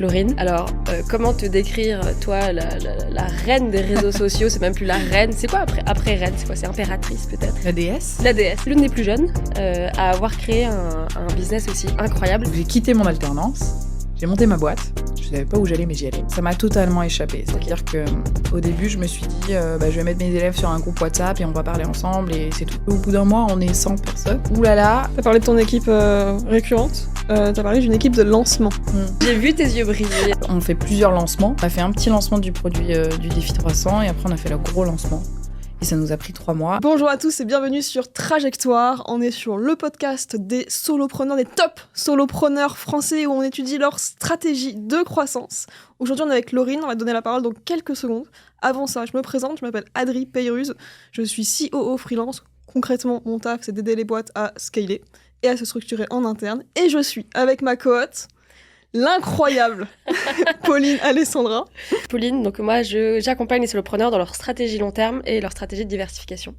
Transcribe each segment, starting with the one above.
Laurine. Alors, comment te décrire, toi, la reine des réseaux sociaux? C'est même plus la reine. C'est quoi après reine? C'est quoi? C'est impératrice, peut-être? La déesse. La déesse. L'une des plus jeunes à avoir créé un business aussi incroyable. J'ai quitté mon alternance, j'ai monté ma boîte. Je savais pas où j'allais, mais j'y allais. Ça m'a totalement échappé. C'est-à-dire qu'au début, je me suis dit, je vais mettre mes élèves sur un groupe WhatsApp et on va parler ensemble et c'est tout. Au bout d'un mois, on est 100 personnes. Ouh là là. T'as parlé de ton équipe récurrente. T'as parlé d'une équipe de lancement. J'ai vu tes yeux briller. On fait plusieurs lancements. On a fait un petit lancement du produit du défi 300 et après on a fait le gros lancement. Et ça nous a pris 3 mois. Bonjour à tous et bienvenue sur Trajectoire. On est sur le podcast des solopreneurs, des top solopreneurs français où on étudie leur stratégie de croissance. Aujourd'hui, on est avec Laurine. On va te donner la parole dans quelques secondes. Avant ça, je me présente. Je m'appelle Adri Peyruz. Je suis COO freelance. Concrètement, mon taf, c'est d'aider les boîtes à scaler et à se structurer en interne. Et je suis avec ma cohorte, l'incroyable Pauline Alessandra. Pauline, donc moi j'accompagne les solopreneurs dans leur stratégie long terme et leur stratégie de diversification.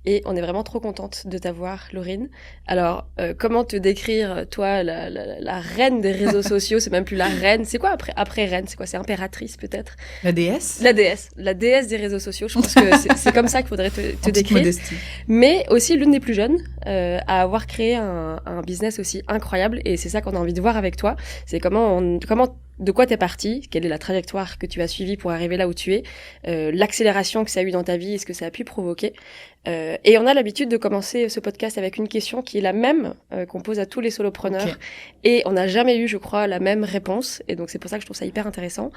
Et on est vraiment trop contente de t'avoir, Laurine. Alors, comment te décrire, toi, la reine des réseaux sociaux? C'est même plus la reine. C'est quoi après reine? C'est quoi? C'est impératrice, peut-être? La déesse. La déesse des réseaux sociaux. Je pense que c'est comme ça qu'il faudrait te décrire. Modestie. Mais aussi l'une des plus jeunes à avoir créé un business aussi incroyable. Et c'est ça qu'on a envie de voir avec toi. C'est de quoi t'es parti, quelle est la trajectoire que tu as suivie pour arriver là où tu es, l'accélération que ça a eu dans ta vie et ce que ça a pu provoquer. Et on a l'habitude de commencer ce podcast avec une question qui est la même qu'on pose à tous les solopreneurs. Okay. Et on n'a jamais eu, je crois, la même réponse. Et donc c'est pour ça que je trouve ça hyper intéressant.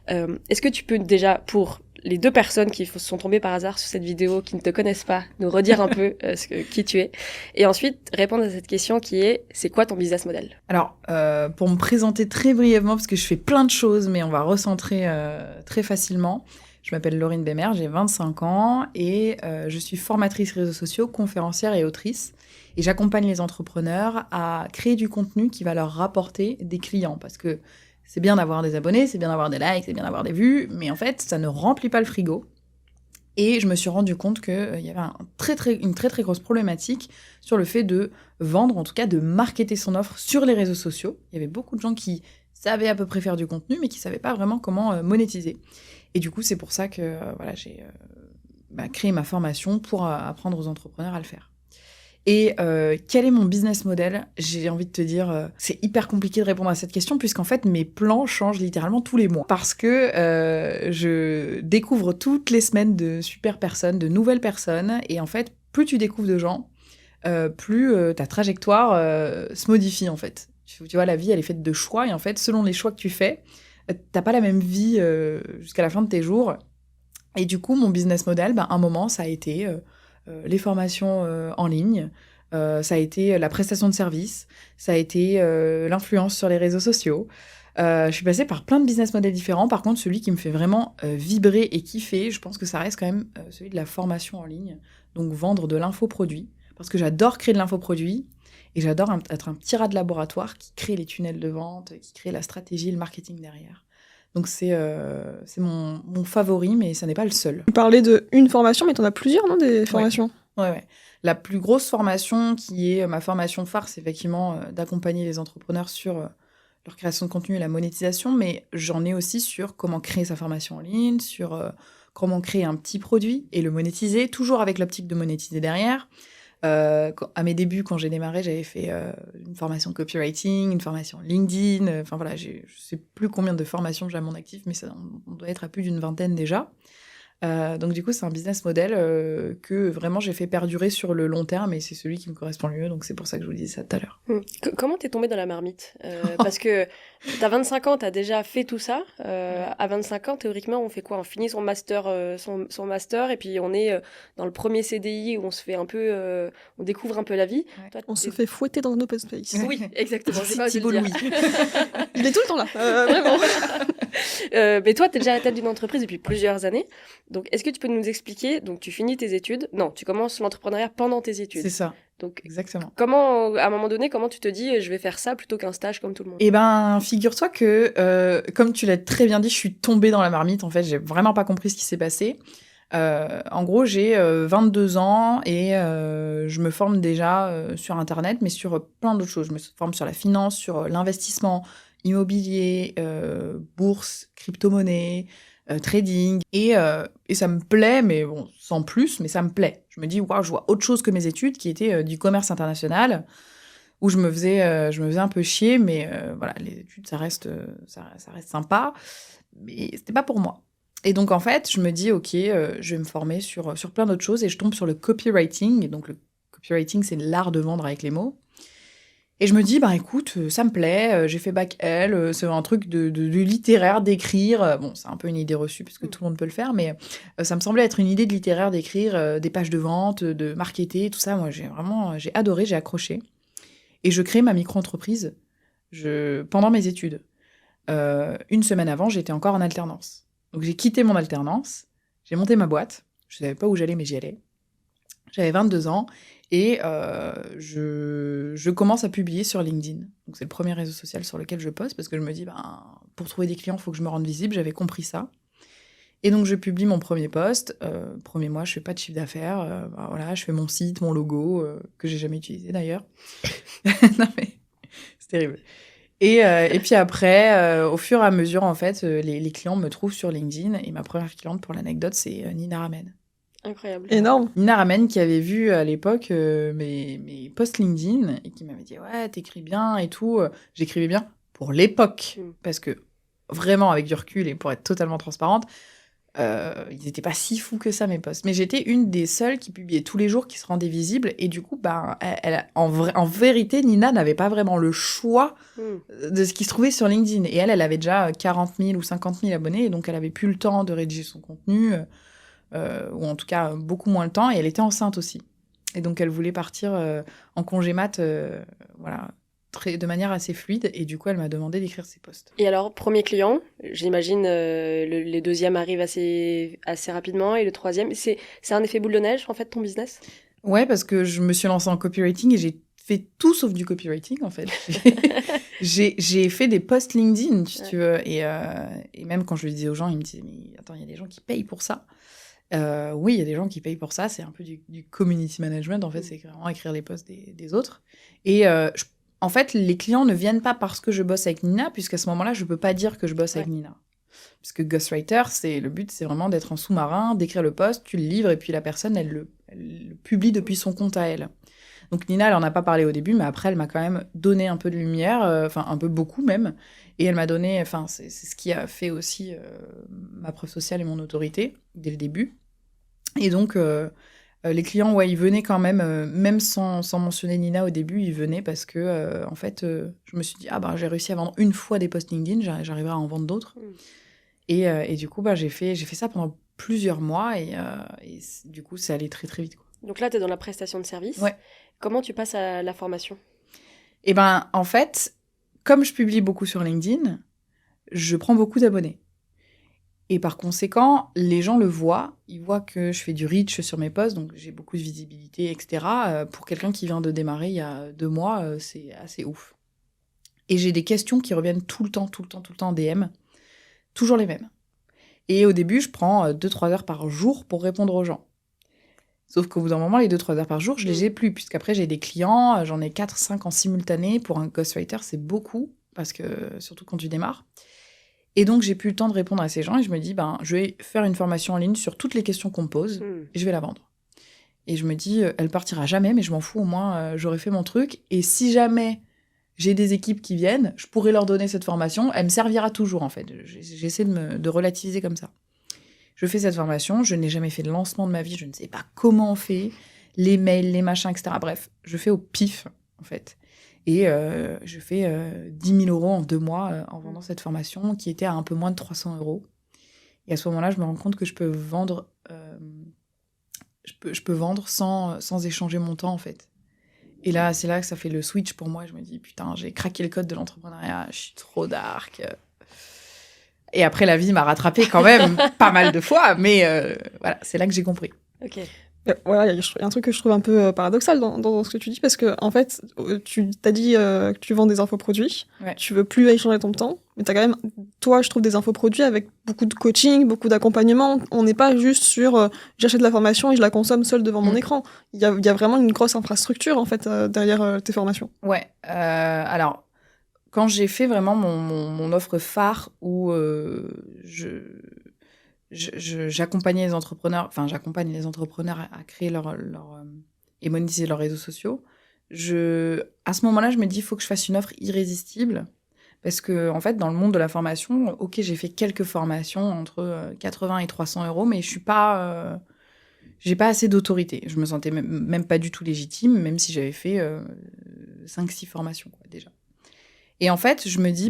Est-ce que tu peux déjà, pour les 2 personnes qui sont tombées par hasard sur cette vidéo, qui ne te connaissent pas, nous redire un peu qui tu es, et ensuite répondre à cette question qui est, c'est quoi ton business model? Alors, pour me présenter très brièvement, parce que je fais plein de choses, mais on va recentrer très facilement. Je m'appelle Laurine Bémer, j'ai 25 ans et je suis formatrice réseaux sociaux, conférencière et autrice. Et j'accompagne les entrepreneurs à créer du contenu qui va leur rapporter des clients, parce que c'est bien d'avoir des abonnés, c'est bien d'avoir des likes, c'est bien d'avoir des vues, mais en fait, ça ne remplit pas le frigo. Et je me suis rendu compte qu'il y avait une très très grosse problématique sur le fait de vendre, en tout cas de marketer son offre sur les réseaux sociaux. Il y avait beaucoup de gens qui savaient à peu près faire du contenu, mais qui ne savaient pas vraiment comment monétiser. Et du coup, c'est pour ça que j'ai créé ma formation pour apprendre aux entrepreneurs à le faire. Et quel est mon business model? J'ai envie de te dire, c'est hyper compliqué de répondre à cette question puisqu'en fait, mes plans changent littéralement tous les mois. Parce que je découvre toutes les semaines de super personnes, de nouvelles personnes. Et en fait, plus tu découvres de gens, plus ta trajectoire se modifie en fait. Tu vois, la vie, elle est faite de choix. Et en fait, selon les choix que tu fais, t'as pas la même vie jusqu'à la fin de tes jours. Et du coup, mon business model, un moment, ça a été les formations en ligne, ça a été la prestation de service, ça a été l'influence sur les réseaux sociaux. Je suis passée par plein de business models différents. Par contre, celui qui me fait vraiment vibrer et kiffer, je pense que ça reste quand même celui de la formation en ligne. Donc, vendre de l'infoproduit. Parce que j'adore créer de l'infoproduit. Et j'adore être un petit rat de laboratoire qui crée les tunnels de vente, qui crée la stratégie, le marketing derrière. Donc c'est mon favori, mais ça n'est pas le seul. Tu parlais d'une formation, mais tu en as plusieurs, non, des formations? Ouais. La plus grosse formation, qui est ma formation phare, c'est effectivement d'accompagner les entrepreneurs sur leur création de contenu et la monétisation, mais j'en ai aussi sur comment créer sa formation en ligne, sur comment créer un petit produit et le monétiser, toujours avec l'optique de monétiser derrière. À mes débuts, quand j'ai démarré, j'avais fait une formation copywriting, une formation LinkedIn. Enfin voilà, je sais plus combien de formations j'ai à mon actif, mais on doit être à plus d'une vingtaine déjà. Donc du coup, c'est un business model que vraiment j'ai fait perdurer sur le long terme et c'est celui qui me correspond le mieux. Donc c'est pour ça que je vous disais ça tout à l'heure. Comment t'es tombée dans la marmite? Parce que t'as 25 ans, t'as déjà fait tout ça. À 25 ans, théoriquement, on fait quoi? On finit son master, son master, et puis on est dans le premier CDI où on se fait un peu, on découvre un peu la vie. Ouais. Toi, on se fait fouetter dans un open space. Oui, exactement. J'ai pas osé le dire. Il est tout le temps là, vraiment. Mais toi, t'es déjà à la tête d'une entreprise depuis plusieurs années. Donc, est-ce que tu peux nous expliquer, donc tu finis tes études, non, tu commences l'entrepreneuriat pendant tes études. C'est ça. Donc, exactement. Comment, à un moment donné, comment tu te dis, je vais faire ça plutôt qu'un stage comme tout le monde? Eh ben, figure-toi que, comme tu l'as très bien dit, je suis tombée dans la marmite. En fait, j'ai vraiment pas compris ce qui s'est passé. En gros, j'ai 22 ans et je me forme déjà sur Internet, mais sur plein d'autres choses. Je me forme sur la finance, sur l'investissement, immobilier, bourse, crypto-monnaie, trading. Et ça me plaît, mais bon, sans plus, mais ça me plaît. Je me dis, waouh, je vois autre chose que mes études, qui étaient du commerce international, où je me faisais un peu chier, mais voilà, les études, ça reste sympa, mais c'était pas pour moi. Et donc, en fait, je me dis, OK, je vais me former sur plein d'autres choses, et je tombe sur le copywriting. Et donc, le copywriting, c'est l'art de vendre avec les mots. Et je me dis, bah écoute, ça me plaît, j'ai fait bac L, c'est un truc de littéraire, d'écrire. Bon, c'est un peu une idée reçue, puisque tout le monde peut le faire, mais ça me semblait être une idée de littéraire, d'écrire des pages de vente, de marketer, tout ça. Moi, j'ai adoré, j'ai accroché. Et je crée ma micro-entreprise pendant mes études. Une semaine avant, j'étais encore en alternance. Donc j'ai quitté mon alternance, j'ai monté ma boîte. Je savais pas où j'allais, mais j'y allais. J'avais 22 ans et je commence à publier sur LinkedIn. Donc c'est le premier réseau social sur lequel je poste parce que je me dis, pour trouver des clients, il faut que je me rende visible. J'avais compris ça. Et donc je publie mon premier post. Premier mois, je fais pas de chiffre d'affaires. Voilà, je fais mon site, mon logo, que j'ai jamais utilisé d'ailleurs. Non mais c'est terrible. Et puis après, au fur et à mesure, en fait, les clients me trouvent sur LinkedIn. Et ma première cliente, pour l'anecdote, c'est Nina Ramen. Incroyable. Énorme. Nina Ramen qui avait vu à l'époque mes posts LinkedIn et qui m'avait dit « Ouais, t'écris bien et tout. » J'écrivais bien pour l'époque. Parce que vraiment, avec du recul et pour être totalement transparente, ils n'étaient pas si fous que ça, mes posts. Mais j'étais une des seules qui publiait tous les jours, qui se rendait visible. Et du coup, en vérité, Nina n'avait pas vraiment le choix de ce qui se trouvait sur LinkedIn. Et elle avait déjà 40 000 ou 50 000 abonnés. Et donc, elle avait plus le temps de rédiger son contenu, ou en tout cas, beaucoup moins le temps. Et elle était enceinte aussi. Et donc, elle voulait partir en congé mat, voilà, de manière assez fluide, et du coup, elle m'a demandé d'écrire ses posts. Et alors, premier client, j'imagine les deuxièmes arrivent assez rapidement, et le troisième, c'est un effet boule de neige, en fait, ton business? Ouais, parce que je me suis lancée en copywriting et j'ai fait tout sauf du copywriting, en fait. J'ai fait des posts LinkedIn, si tu veux, et même quand je le disais aux gens, ils me disaient « Mais attends, il y a des gens qui payent pour ça ?» Oui, il y a des gens qui payent pour ça, c'est un peu du community management, en fait, c'est vraiment écrire les posts des autres. Et en fait, les clients ne viennent pas parce que je bosse avec Nina, puisqu'à ce moment-là, je peux pas dire que je bosse avec Nina. Puisque ghostwriter, le but, c'est vraiment d'être en sous-marin, d'écrire le post, tu le livres, et puis la personne, elle le publie depuis son compte à elle. Donc Nina, elle en a pas parlé au début, mais après, elle m'a quand même donné un peu de lumière, enfin un peu beaucoup même, et elle m'a donné, enfin c'est ce qui a fait aussi ma preuve sociale et mon autorité dès le début. Et donc les clients, ouais, ils venaient quand même sans mentionner Nina au début, ils venaient parce que en fait, je me suis dit j'ai réussi à vendre une fois des posts LinkedIn, j'arriverai à en vendre d'autres. Et du coup, j'ai fait ça pendant plusieurs mois et du coup, ça allait très très vite, quoi. Donc là, tu es dans la prestation de service. Ouais. Comment tu passes à la formation? Eh ben, en fait, comme je publie beaucoup sur LinkedIn, je prends beaucoup d'abonnés. Et par conséquent, les gens le voient. Ils voient que je fais du reach sur mes posts, donc j'ai beaucoup de visibilité, etc. Pour quelqu'un qui vient de démarrer il y a 2 mois, c'est assez ouf. Et j'ai des questions qui reviennent tout le temps en DM. Toujours les mêmes. Et au début, je prends 2-3 heures par jour pour répondre aux gens. Sauf qu'au bout d'un moment, les 2-3 heures par jour, je les ai plus, puisqu'après, j'ai des clients, j'en ai 4-5 en simultané. Pour un ghostwriter, c'est beaucoup, parce que surtout quand tu démarres. Et donc, j'ai plus le temps de répondre à ces gens, et je me dis, je vais faire une formation en ligne sur toutes les questions qu'on me pose, et je vais la vendre. Et je me dis, elle partira jamais, mais je m'en fous, au moins, j'aurai fait mon truc. Et si jamais j'ai des équipes qui viennent, je pourrais leur donner cette formation, elle me servira toujours, en fait. J'essaie de relativiser comme ça. Je fais cette formation, je n'ai jamais fait de lancement de ma vie, je ne sais pas comment on fait, les mails, les machins, etc. Bref, je fais au pif, en fait. Et je fais 10 000 € en 2 mois en vendant cette formation qui était à un peu moins de 300 €. Et à ce moment-là, je me rends compte que je peux vendre, je peux vendre sans échanger mon temps, en fait. Et là, c'est là que ça fait le switch pour moi. Je me dis, putain, j'ai craqué le code de l'entrepreneuriat, je suis trop dark. Et après, la vie m'a rattrapée quand même pas mal de fois, mais voilà, c'est là que j'ai compris. Ok. Voilà, il y a un truc que je trouve un peu paradoxal dans ce que tu dis, parce que en fait, tu t'as dit que tu vends des infoproduits, tu veux plus échanger ton temps, mais t'as quand même, toi, je trouve, des infoproduits avec beaucoup de coaching, beaucoup d'accompagnement. On n'est pas juste sur j'achète la formation et je la consomme seule devant mon écran. Il y a vraiment une grosse infrastructure, en fait, derrière tes formations. Ouais, alors, quand j'ai fait vraiment mon offre phare où j'accompagnais les entrepreneurs, enfin j'accompagne les entrepreneurs à créer et monétiser leurs réseaux sociaux, à ce moment-là, je me dis, il faut que je fasse une offre irrésistible. Parce que, en fait, dans le monde de la formation, ok, j'ai fait quelques formations entre 80 et 300 euros, mais j'ai pas assez d'autorité. Je me sentais même pas du tout légitime, même si j'avais fait 5-6 formations, quoi, déjà. Et en fait, je me dis,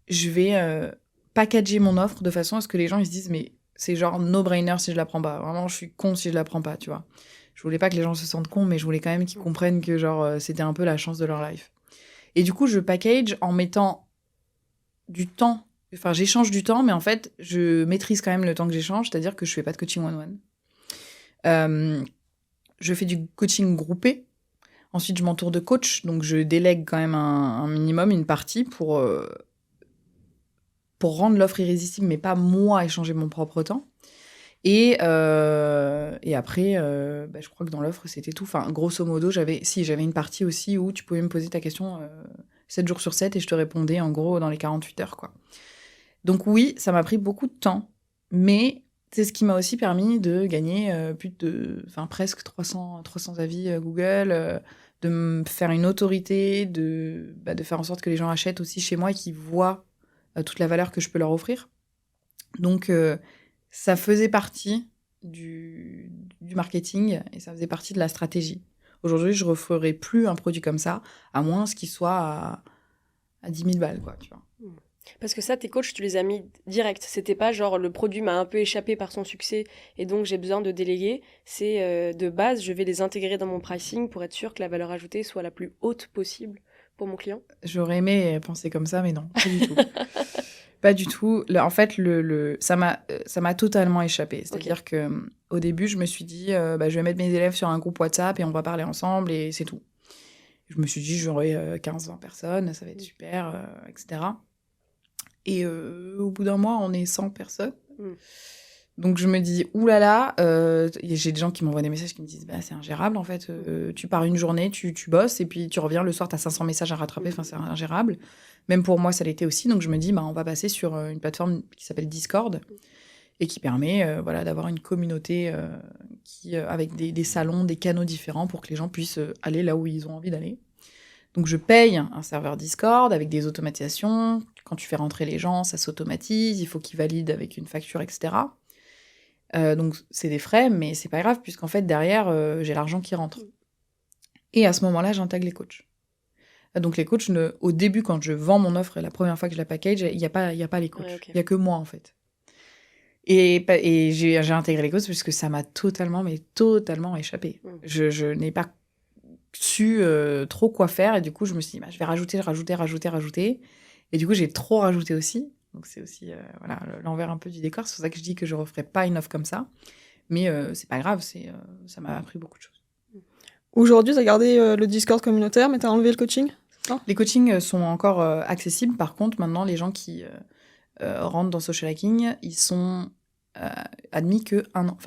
je vais packager mon offre de façon à ce que les gens ils se disent, mais c'est genre no-brainer si je la prends pas. Vraiment, je suis con si je la prends pas, tu vois. Je voulais pas que les gens se sentent cons, mais je voulais quand même qu'ils comprennent que genre c'était un peu la chance de leur life. Et du coup, je package en mettant du temps. Enfin, j'échange du temps, mais en fait, je maîtrise quand même le temps que j'échange, c'est-à-dire que je fais pas de coaching one-one. Je fais du coaching groupé. Ensuite, je m'entoure de coach, donc je délègue quand même un minimum, une partie pour rendre l'offre irrésistible, mais pas moi échanger mon propre temps. Et après, je crois que dans l'offre, c'était tout. Enfin, grosso modo, j'avais une partie aussi où tu pouvais me poser ta question 7 jours sur 7 et je te répondais en gros dans les 48 heures, quoi. Donc oui, ça m'a pris beaucoup de temps, mais c'est ce qui m'a aussi permis de gagner presque 300 avis Google, de me faire une autorité, de faire en sorte que les gens achètent aussi chez moi et qu'ils voient toute la valeur que je peux leur offrir. Donc, ça faisait partie du marketing et ça faisait partie de la stratégie. Aujourd'hui, je ne referai plus un produit comme ça, à moins qu'il soit à 10 000 balles, quoi, tu vois. Parce que ça, tes coachs, tu les as mis direct. C'était pas genre le produit m'a un peu échappé par son succès et donc j'ai besoin de déléguer. C'est de base, je vais les intégrer dans mon pricing pour être sûr que la valeur ajoutée soit la plus haute possible pour mon client. J'aurais aimé penser comme ça, mais non, pas du tout. Pas du tout. En fait, ça m'a totalement échappé. C'est-à-dire que au début, je me suis dit, je vais mettre mes élèves sur un groupe WhatsApp et on va parler ensemble et c'est tout. Je me suis dit, j'aurai 15-20 personnes, ça va être super, etc. Et au bout d'un mois, on est 100 personnes. Donc je me dis, oulala, j'ai des gens qui m'envoient des messages qui me disent, c'est ingérable en fait. Tu pars une journée, tu bosses et puis tu reviens le soir, t'as 500 messages à rattraper, c'est ingérable. Même pour moi, ça l'était aussi. Donc je me dis, on va passer sur une plateforme qui s'appelle Discord et qui permet d'avoir une communauté avec des salons, des canaux différents pour que les gens puissent aller là où ils ont envie d'aller. Donc, je paye un serveur Discord avec des automatisations. Quand tu fais rentrer les gens, ça s'automatise. Il faut qu'ils valident avec une facture, etc. Donc, c'est des frais, mais c'est pas grave, puisqu'en fait, derrière, j'ai l'argent qui rentre. Et à ce moment-là, j'intègre les coachs. Donc, les coachs, au début, quand je vends mon offre, la première fois que je la package, il n'y a pas les coachs. Il n'y a que moi, en fait. Et j'ai intégré les coachs parce que ça m'a totalement échappé. Je n'ai pas su trop quoi faire et du coup je me suis dit je vais rajouter et du coup j'ai trop rajouté aussi, donc c'est aussi l'envers un peu du décor. C'est pour ça que je dis que je referai pas une offre comme ça, mais c'est pas grave, ça m'a appris beaucoup de choses. Aujourd'hui tu as gardé le Discord communautaire mais tu as enlevé le coaching, c'est ça ? Les coachings sont encore accessibles. Par contre maintenant les gens qui rentrent dans Social Hacking, ils sont admis que un an.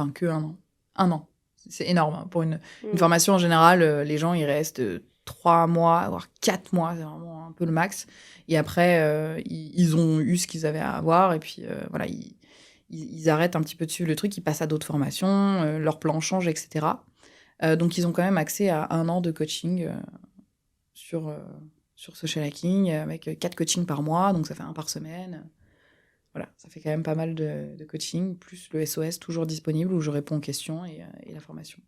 C'est énorme. Hein. Pour une formation, en général, les gens, ils restent 3 mois, voire 4 mois. C'est vraiment un peu le max. Et après, ils ont eu ce qu'ils avaient à avoir. Et puis, ils arrêtent un petit peu de suivre le truc. Ils passent à d'autres formations. Leur plan change, etc. Donc, ils ont quand même accès à 1 an de coaching sur Social Hacking, avec 4 coachings par mois. Donc, ça fait 1 par semaine. Voilà, ça fait quand même pas mal de coaching, plus le SOS toujours disponible où je réponds aux questions et la formation.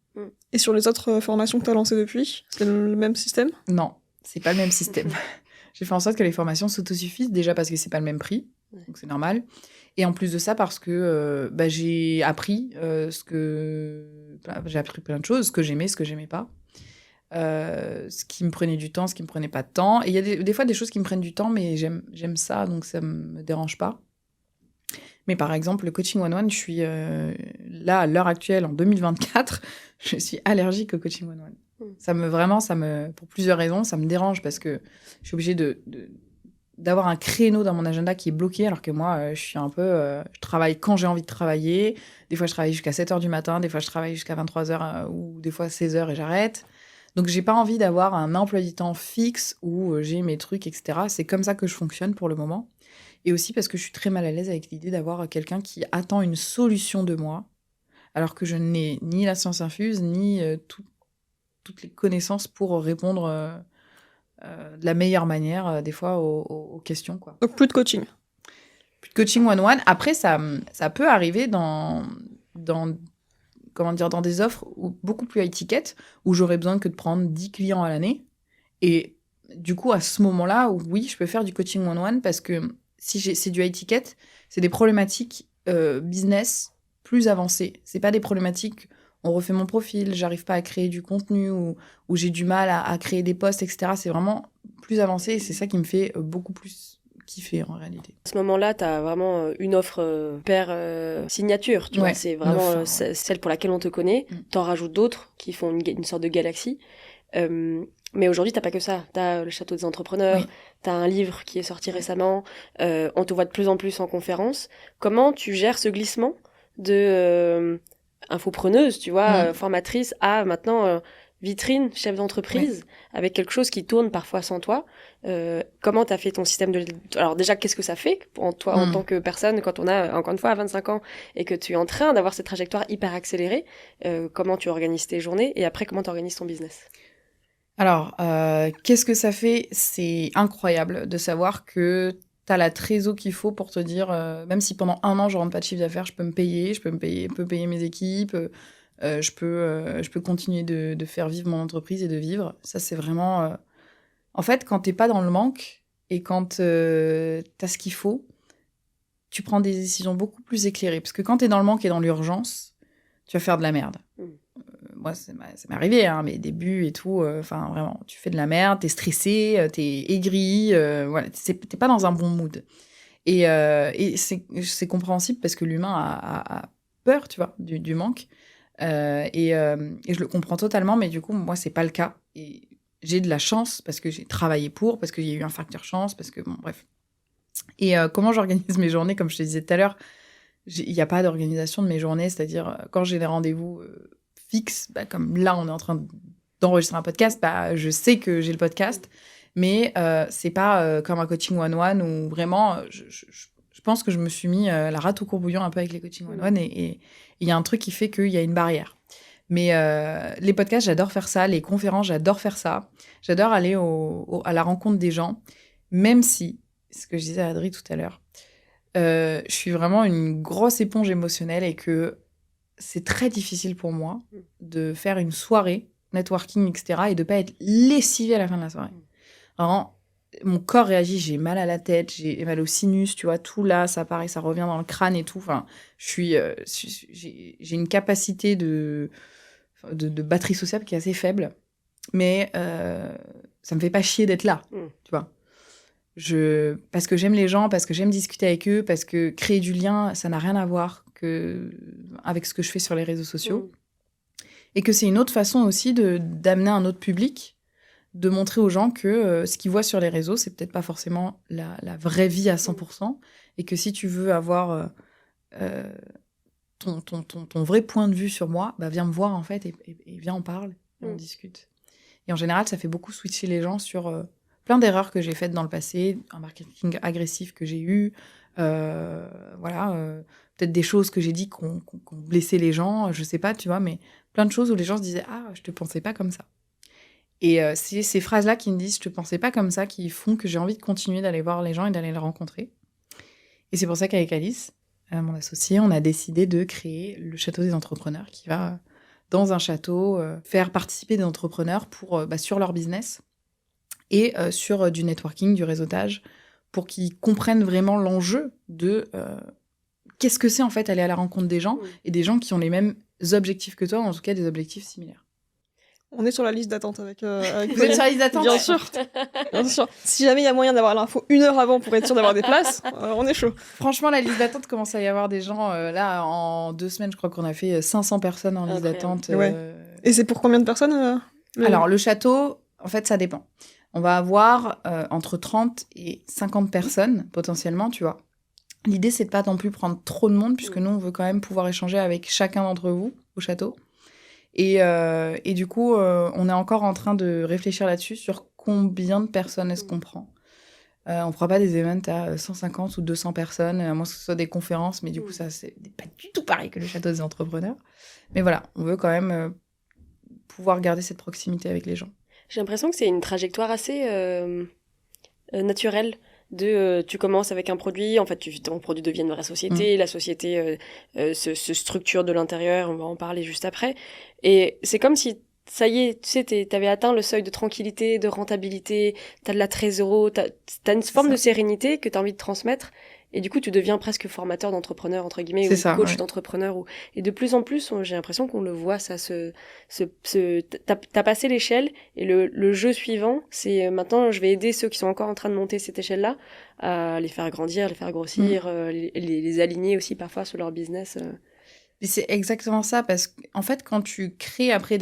Et sur les autres formations que tu as lancées depuis, c'est le même système ? Non, c'est pas le même système. J'ai fait en sorte que les formations s'autosuffisent, déjà parce que c'est pas le même prix, donc c'est normal. Et en plus de ça, parce que j'ai appris j'ai appris plein de choses, ce que j'aimais pas. Ce qui me prenait du temps, ce qui me prenait pas de temps. Et il y a des fois des choses qui me prennent du temps, mais j'aime ça, donc ça me dérange pas. Mais par exemple, le coaching one-one, je suis là, à l'heure actuelle, en 2024, je suis allergique au coaching one-one. Pour plusieurs raisons, ça me dérange parce que je suis obligée d'avoir un créneau dans mon agenda qui est bloqué, alors que moi, je suis un peu... je travaille quand j'ai envie de travailler. Des fois, je travaille jusqu'à 7h du matin, des fois, je travaille jusqu'à 23h ou des fois 16h et j'arrête. Donc, j'ai pas envie d'avoir un emploi du temps fixe où j'ai mes trucs, etc. C'est comme ça que je fonctionne pour le moment. Et aussi parce que je suis très mal à l'aise avec l'idée d'avoir quelqu'un qui attend une solution de moi, alors que je n'ai ni la science infuse, ni toutes les connaissances pour répondre de la meilleure manière, des fois, aux questions, quoi. Donc plus de coaching. Plus de coaching one-one. Après, ça peut arriver comment dire, dans des offres beaucoup plus high ticket, où j'aurais besoin que de prendre 10 clients à l'année. Et du coup, à ce moment-là, oui, je peux faire du coaching one-one, parce que si c'est du high ticket, c'est des problématiques business plus avancées. C'est pas des problématiques, on refait mon profil, j'arrive pas à créer du contenu, ou j'ai du mal à créer des posts, etc. C'est vraiment plus avancé, et c'est ça qui me fait beaucoup plus kiffer, en réalité. À ce moment-là, tu as vraiment une offre per signature, tu vois. Ouais, C'est vraiment une offre, celle pour laquelle on te connaît. T'en rajoutes d'autres qui font une sorte de galaxie. Mais aujourd'hui, t'as pas que ça. T'as le Château des Entrepreneurs, Oui. t'as un livre qui est sorti récemment, on te voit de plus en plus en conférence. Comment tu gères ce glissement de infopreneuse, tu vois, formatrice, à maintenant vitrine, chef d'entreprise, avec quelque chose qui tourne parfois sans toi? Comment t'as fait ton système de... Alors déjà, qu'est-ce que ça fait pour toi en tant que personne quand on a, encore une fois, 25 ans et que tu es en train d'avoir cette trajectoire hyper accélérée? Comment tu organises tes journées et après, comment tu organises ton business? Alors, qu'est-ce que ça fait? C'est incroyable de savoir que t'as la trésor qu'il faut pour te dire, même si pendant 1 an, je rentre pas de chiffre d'affaires, je peux payer mes équipes, je peux continuer de faire vivre mon entreprise et de vivre. Ça, c'est vraiment... En fait, quand t'es pas dans le manque et quand t'as ce qu'il faut, tu prends des décisions beaucoup plus éclairées. Parce que quand t'es dans le manque et dans l'urgence, tu vas faire de la merde. Moi, ça m'est arrivé, hein, mes débuts et tout. Enfin, vraiment, tu fais de la merde, t'es stressé, t'es aigri, voilà, t'es pas dans un bon mood. Et c'est compréhensible parce que l'humain a peur, tu vois, du manque. Et je le comprends totalement, mais du coup, moi, c'est pas le cas. Et j'ai de la chance parce que j'ai travaillé parce qu'il y a eu un facteur chance, parce que, bon, bref. Et comment j'organise mes journées, comme je te disais tout à l'heure, il n'y a pas d'organisation de mes journées, c'est-à-dire quand j'ai des rendez-vous fixes, comme là, on est en train d'enregistrer un podcast, je sais que j'ai le podcast, mais c'est pas comme un coaching one-one où vraiment, je pense que je me suis mis la rate au courbouillon un peu avec les coachings one-one, et il y a un truc qui fait qu'il y a une barrière. Mais les podcasts, j'adore faire ça, les conférences, j'adore faire ça, j'adore aller à la rencontre des gens, même si, ce que je disais à Adri tout à l'heure, je suis vraiment une grosse éponge émotionnelle et que c'est très difficile pour moi de faire une soirée, networking, etc. et de pas être lessivée à la fin de la soirée. Vraiment, mon corps réagit, j'ai mal à la tête, j'ai mal au sinus, tu vois, tout là, ça part et ça revient dans le crâne et tout. Enfin, j'ai une capacité de batterie sociale qui est assez faible, mais ça me fait pas chier d'être là, tu vois. Parce que j'aime les gens, parce que j'aime discuter avec eux, parce que créer du lien, ça n'a rien à voir avec ce que je fais sur les réseaux sociaux. Et que c'est une autre façon aussi d'amener un autre public, de montrer aux gens que ce qu'ils voient sur les réseaux, c'est peut-être pas forcément la vraie vie à 100%. Et que si tu veux avoir ton vrai point de vue sur moi, viens me voir en fait, et viens, on parle, et on discute. Et en général, ça fait beaucoup switcher les gens sur... plein d'erreurs que j'ai faites dans le passé, un marketing agressif que j'ai eu, peut-être des choses que j'ai dit qui ont blessé les gens, je sais pas, tu vois, mais plein de choses où les gens se disaient « Ah, je te pensais pas comme ça ». Et c'est ces phrases-là qui me disent « Je te pensais pas comme ça » qui font que j'ai envie de continuer d'aller voir les gens et d'aller les rencontrer. Et c'est pour ça qu'avec Alice, mon associée, on a décidé de créer le Château des Entrepreneurs qui va, dans un château, faire participer des entrepreneurs sur leur business et sur du networking, du réseautage, pour qu'ils comprennent vraiment l'enjeu de qu'est-ce que c'est en fait aller à la rencontre des gens, et des gens qui ont les mêmes objectifs que toi, ou en tout cas des objectifs similaires. On est sur la liste d'attente avec Vous êtes sur la liste d'attente? Bien sûr. Bien sûr. Si jamais il y a moyen d'avoir l'info 1 heure avant pour être sûr d'avoir des places, on est chaud. Franchement, la liste d'attente commence à y avoir des gens. Là, en 2 semaines, je crois qu'on a fait 500 personnes en liste d'attente. Ouais. Et c'est pour combien de personnes Alors, le château, en fait, ça dépend. On va avoir entre 30 et 50 personnes, potentiellement, tu vois. L'idée, c'est de pas non plus prendre trop de monde, puisque nous, on veut quand même pouvoir échanger avec chacun d'entre vous au château. Et du coup, on est encore en train de réfléchir là-dessus sur combien de personnes est-ce qu'on prend. On ne fera pas des events à 150 ou 200 personnes, à moins que ce soit des conférences, mais du coup, ça, c'est pas du tout pareil que le château des entrepreneurs. Mais voilà, on veut quand même pouvoir garder cette proximité avec les gens. J'ai l'impression que c'est une trajectoire assez naturelle. Tu commences avec un produit, en fait, ton produit devient une vraie société, la société se structure de l'intérieur, on va en parler juste après. Et c'est comme si, ça y est, tu sais, t'avais atteint le seuil de tranquillité, de rentabilité, t'as de la trésorerie, t'as une forme de sérénité que t'as envie de transmettre. Et du coup, tu deviens presque formateur d'entrepreneurs, entre guillemets, ou coach d'entrepreneurs. Et de plus en plus, j'ai l'impression qu'on le voit, ça t'as passé l'échelle, et le jeu suivant, c'est maintenant, je vais aider ceux qui sont encore en train de monter cette échelle-là, à les faire grandir, les faire grossir, les aligner aussi parfois sur leur business. Et c'est exactement ça, parce qu'en fait, quand tu crées après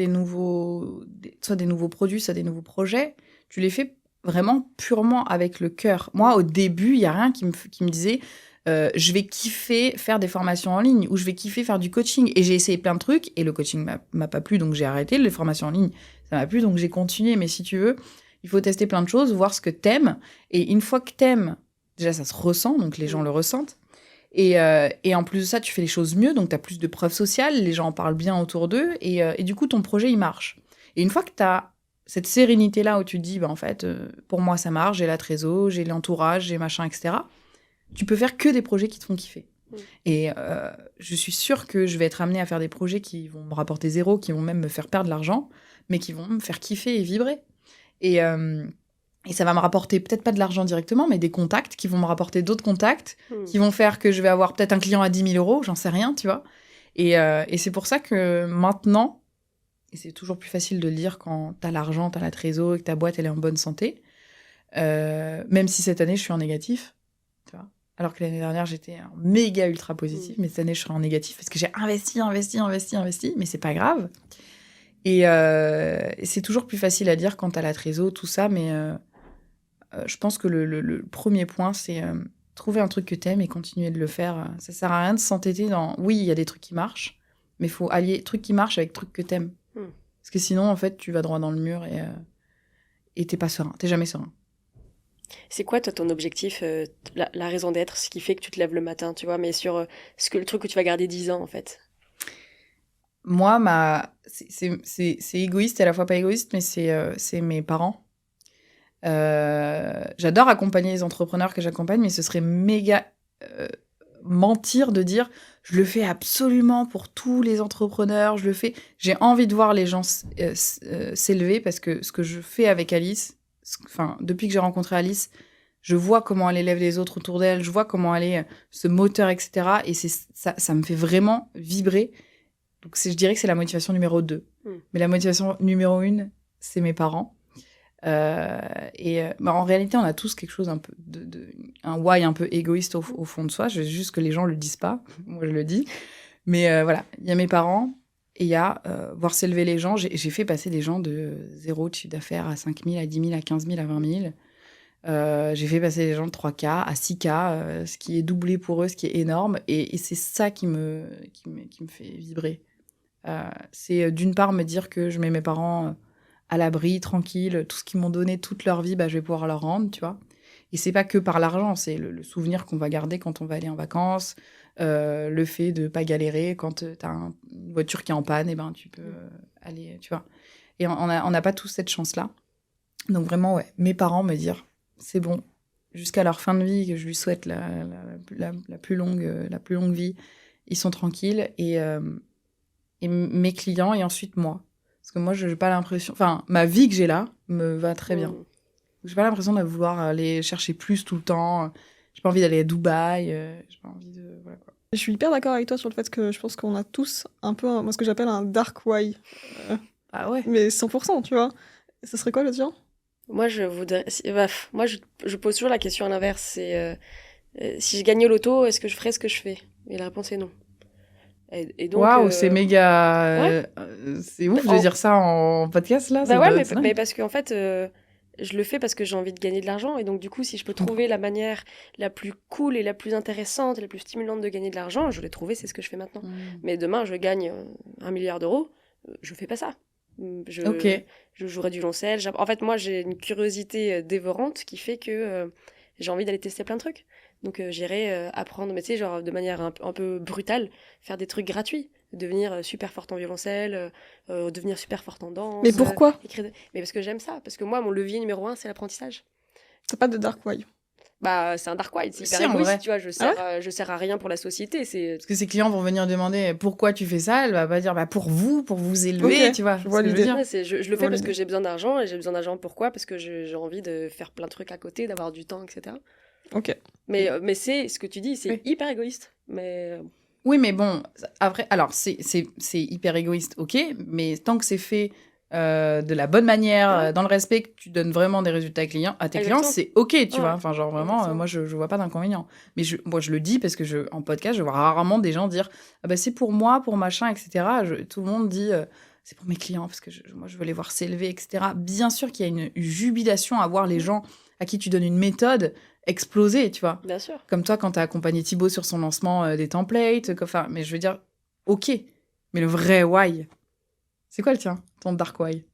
soit des nouveaux produits, soit des nouveaux projets, tu les fais vraiment purement avec le cœur. Moi, au début, il n'y a rien qui me disait je vais kiffer faire des formations en ligne ou je vais kiffer faire du coaching. Et j'ai essayé plein de trucs et le coaching m'a pas plu, donc j'ai arrêté. Les formations en ligne, ça m'a plu, donc j'ai continué. Mais si tu veux, il faut tester plein de choses, voir ce que t'aimes. Et une fois que t'aimes, déjà, ça se ressent, donc les gens le ressentent. Et en plus de ça, tu fais les choses mieux, donc tu as plus de preuves sociales, les gens en parlent bien autour d'eux, et du coup, ton projet, il marche. Et une fois que tu as cette sérénité-là où tu te dis, bah, en fait, pour moi, ça marche, j'ai la trésor, j'ai l'entourage, j'ai machin, etc., tu peux faire que des projets qui te font kiffer. Et je suis sûre que je vais être amenée à faire des projets qui vont me rapporter zéro, qui vont même me faire perdre de l'argent, mais qui vont me faire kiffer et vibrer. Et ça va me rapporter peut-être pas de l'argent directement, mais des contacts qui vont me rapporter d'autres contacts, qui vont faire que je vais avoir peut-être un client à 10 000 euros, j'en sais rien, tu vois. Et c'est pour ça que maintenant, et c'est toujours plus facile de le dire quand t'as l'argent, t'as la trésor et que ta boîte, elle est en bonne santé, même si cette année, je suis en négatif, tu vois. Alors que l'année dernière, j'étais en méga ultra positif, mais cette année, je serai en négatif parce que j'ai investi, mais c'est pas grave. Et c'est toujours plus facile à dire quand t'as la trésor, tout ça, mais je pense que le premier point, c'est trouver un truc que t'aimes et continuer de le faire. Ça sert à rien de s'entêter dans... Oui, il y a des trucs qui marchent, mais il faut allier trucs qui marchent avec trucs que t'aimes. Parce que sinon, en fait, tu vas droit dans le mur et t'es pas serein. T'es jamais serein. C'est quoi, toi, ton objectif, la raison d'être, ce qui fait que tu te lèves le matin, tu vois, mais sur le truc que tu vas garder 10 ans, en fait? Moi, c'est égoïste et à la fois pas égoïste, mais c'est mes parents. J'adore accompagner les entrepreneurs que j'accompagne, mais ce serait méga mentir de dire je le fais absolument pour tous les entrepreneurs, je le fais. J'ai envie de voir les gens s'élever parce que ce que je fais avec Alice, depuis que j'ai rencontré Alice, je vois comment elle élève les autres autour d'elle, je vois comment elle est ce moteur, etc. Et ça me fait vraiment vibrer. Donc je dirais que c'est la motivation numéro 2. Mais la motivation numéro 1, c'est mes parents. En réalité, on a tous quelque chose un peu un why un peu égoïste au fond de soi. Juste que les gens le disent pas. Moi, je le dis. Mais voilà, il y a mes parents et il y a voir s'élever les gens. J'ai fait passer des gens de 0 de chiffre d'affaires à 5 000, à 10 000, à 15 000, à 20 000. J'ai fait passer des gens de 3K à 6K, ce qui est doublé pour eux, ce qui est énorme. Et c'est ça qui me fait vibrer. C'est d'une part me dire que je mets mes parents à l'abri, tranquille, tout ce qu'ils m'ont donné toute leur vie, je vais pouvoir leur rendre, tu vois. Et c'est pas que par l'argent, c'est le souvenir qu'on va garder quand on va aller en vacances, le fait de pas galérer quand t'as une voiture qui est en panne, tu peux aller, tu vois. Et on n'a pas tous cette chance-là. Donc vraiment, ouais, mes parents me dire, c'est bon, jusqu'à leur fin de vie, que je lui souhaite la plus longue vie, ils sont tranquilles, et mes clients, et ensuite moi. Parce que moi, je n'ai pas l'impression... Enfin, ma vie que j'ai là me va très bien. J'ai pas l'impression de vouloir aller chercher plus tout le temps. J'ai pas envie d'aller à Dubaï. J'ai pas envie de... Voilà, quoi. Je suis hyper d'accord avec toi sur le fait que je pense qu'on a tous un peu moi, ce que j'appelle un dark why. Ah ouais. Mais 100%, tu vois. Ce serait quoi le tien ? Moi, je voudrais... Moi, je pose toujours la question à l'inverse. C'est si je gagnais au loto, est-ce que je ferais ce que je fais ? Et la réponse est non. Et donc, waouh, c'est méga... c'est ouf de dire ça en podcast, là. Mais parce qu'en fait, je le fais parce que j'ai envie de gagner de l'argent. Et donc, du coup, si je peux trouver la manière la plus cool et la plus intéressante et la plus stimulante de gagner de l'argent, je l'ai trouvé, c'est ce que je fais maintenant. Mais demain, je gagne 1 milliard d'euros. je fais pas ça. Je, Ok. je jouerai du violoncelle. En fait, moi, j'ai une curiosité dévorante qui fait que j'ai envie d'aller tester plein de trucs. Donc, j'irai apprendre, mais tu sais, genre de manière un peu brutale, faire des trucs gratuits. Devenir super forte en violoncelle, devenir super forte en danse. Mais pourquoi Mais parce que j'aime ça. Parce que moi, mon levier numéro 1, c'est l'apprentissage. T'as pas de Dark Why. Bah, c'est un dark wide, c'est hyper Si, en égoïste, vrai. tu vois. Je sers à rien pour la société. C'est Parce que ses clients vont venir demander pourquoi tu fais ça, elle va pas dire pour vous élever, Ok, tu vois. je vois ce que je veux l'idée. dire. Ouais, je le vois fais parce l'idée. que j'ai besoin d'argent. Et j'ai besoin d'argent pourquoi? Parce que j'ai envie de faire plein de trucs à côté, d'avoir du temps, etc. Ok. Mais c'est ce que tu dis, c'est Oui. hyper égoïste. Mais Oui, mais bon, après, alors c'est hyper égoïste, ok, mais tant que c'est fait de la bonne manière, Ouais. dans le respect, que tu donnes vraiment des résultats à tes clients, Exactement. c'est ok, tu Ouais. vois. Enfin, genre vraiment, Exactement. moi, je vois pas d'inconvénient. Mais moi, je le dis parce que en podcast, je vois rarement des gens dire ah bah, c'est pour moi, pour machin, etc. Tout le monde dit c'est pour mes clients parce que moi, je veux les voir s'élever, etc. Bien sûr qu'il y a une jubilation à voir les gens à qui tu donnes une méthode exploser, tu vois. Bien sûr. Comme toi, quand tu as accompagné Thibaut sur son lancement des templates. Enfin, mais je veux dire, ok. Mais le vrai why, c'est quoi le tien? Ton dark why?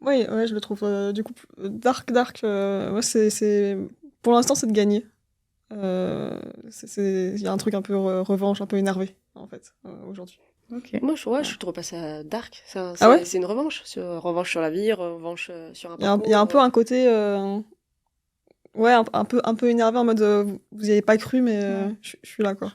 Oui, ouais, je le trouve du coup dark. Ouais, c'est pour l'instant c'est de gagner. Il y a un truc un peu revanche, un peu énervé en fait aujourd'hui. Ok. Moi, je trouve pas ça dark. Ah ouais. C'est une revanche. Revanche sur la vie, revanche sur un Il y a parcours. un peu un côté ouais un peu énervé en mode vous y avez pas cru mais Ouais. je suis là quoi.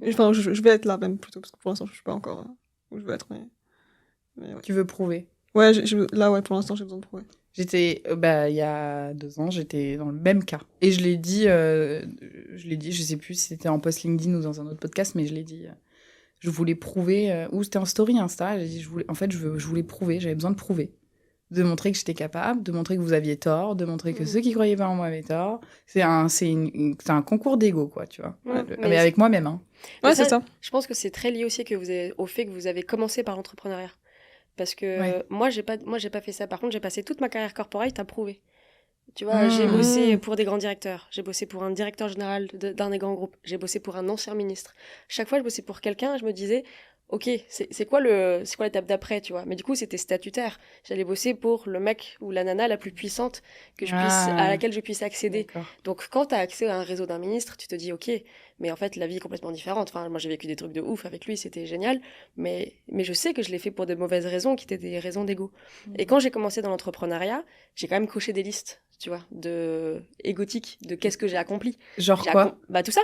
Enfin je vais être là même plutôt parce que pour l'instant je suis pas encore où je veux être mais ouais. Tu veux prouver. Ouais, là ouais pour l'instant j'ai besoin de prouver. J'étais, il y a 2 ans, j'étais dans le même cas. Et je l'ai dit, je sais plus si c'était en post LinkedIn ou dans un autre podcast, mais je l'ai dit. Je voulais prouver, ou c'était en story Insta, j'ai dit, je voulais prouver, j'avais besoin de prouver. De montrer que j'étais capable, de montrer que vous aviez tort, de montrer que ceux qui croyaient pas en moi avaient tort. C'est un concours d'ego, quoi, tu vois. Ouais, Mais avec moi-même, hein. Ouais, c'est ça. Je pense que c'est très lié aussi au fait que vous avez commencé par l'entrepreneuriat. Parce que Ouais. moi, j'ai pas fait ça. Par contre, j'ai passé toute ma carrière corporate à prouver. Tu vois, j'ai Mmh. bossé pour des grands directeurs. J'ai bossé pour un directeur général d'un des grands groupes. J'ai bossé pour un ancien ministre. Chaque fois, je bossais pour quelqu'un, je me disais, ok, c'est quoi l'étape d'après, tu vois. Mais du coup, c'était statutaire. J'allais bosser pour le mec ou la nana la plus puissante à laquelle je puisse accéder. D'accord. Donc, quand tu as accès à un réseau d'un ministre, tu te dis, ok, mais en fait, la vie est complètement différente. Enfin, moi, j'ai vécu des trucs de ouf avec lui, c'était génial. Mais je sais que je l'ai fait pour de mauvaises raisons, qui étaient des raisons d'ego. Et quand j'ai commencé dans l'entrepreneuriat, j'ai quand même coché des listes, tu vois, égotiques, de qu'est-ce que j'ai accompli. Genre quoi? Bah, tout ça.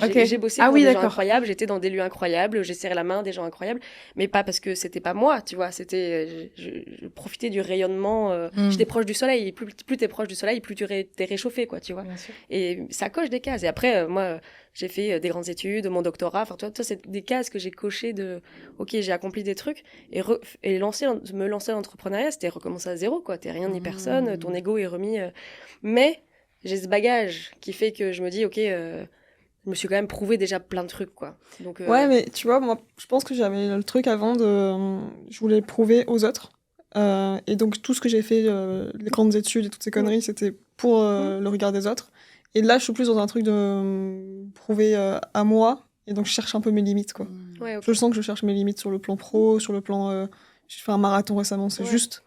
Ok. J'ai bossé Ah pour oui, des gens d'accord. incroyables, j'étais dans des lieux incroyables, j'ai serré la main des gens incroyables, mais pas parce que c'était pas moi, tu vois, je profitais du rayonnement, j'étais proche du soleil, et plus t'es proche du soleil, plus t'es réchauffé, quoi, tu vois. Bien sûr. Et ça coche des cases. Et après, moi, j'ai fait des grandes études, mon doctorat, enfin, toi, c'est des cases que j'ai cochées ok, j'ai accompli des trucs, et me lancer dans l'entrepreneuriat, c'était recommencer à zéro, quoi, t'es rien ni personne, ton ego est remis, mais j'ai ce bagage qui fait que je me dis, ok, je me suis quand même prouvé déjà plein de trucs, quoi. Donc, Ouais, mais tu vois, moi, je pense que j'avais le truc avant je voulais prouver aux autres. Et donc, tout ce que j'ai fait, les grandes études et toutes ces conneries, c'était pour le regard des autres. Et là, je suis plus dans un truc de prouver à moi. Et donc, je cherche un peu mes limites, quoi. Ouais, ok. Je sens que je cherche mes limites sur le plan pro, sur le plan... j'ai fait un marathon récemment, c'est Ouais. juste...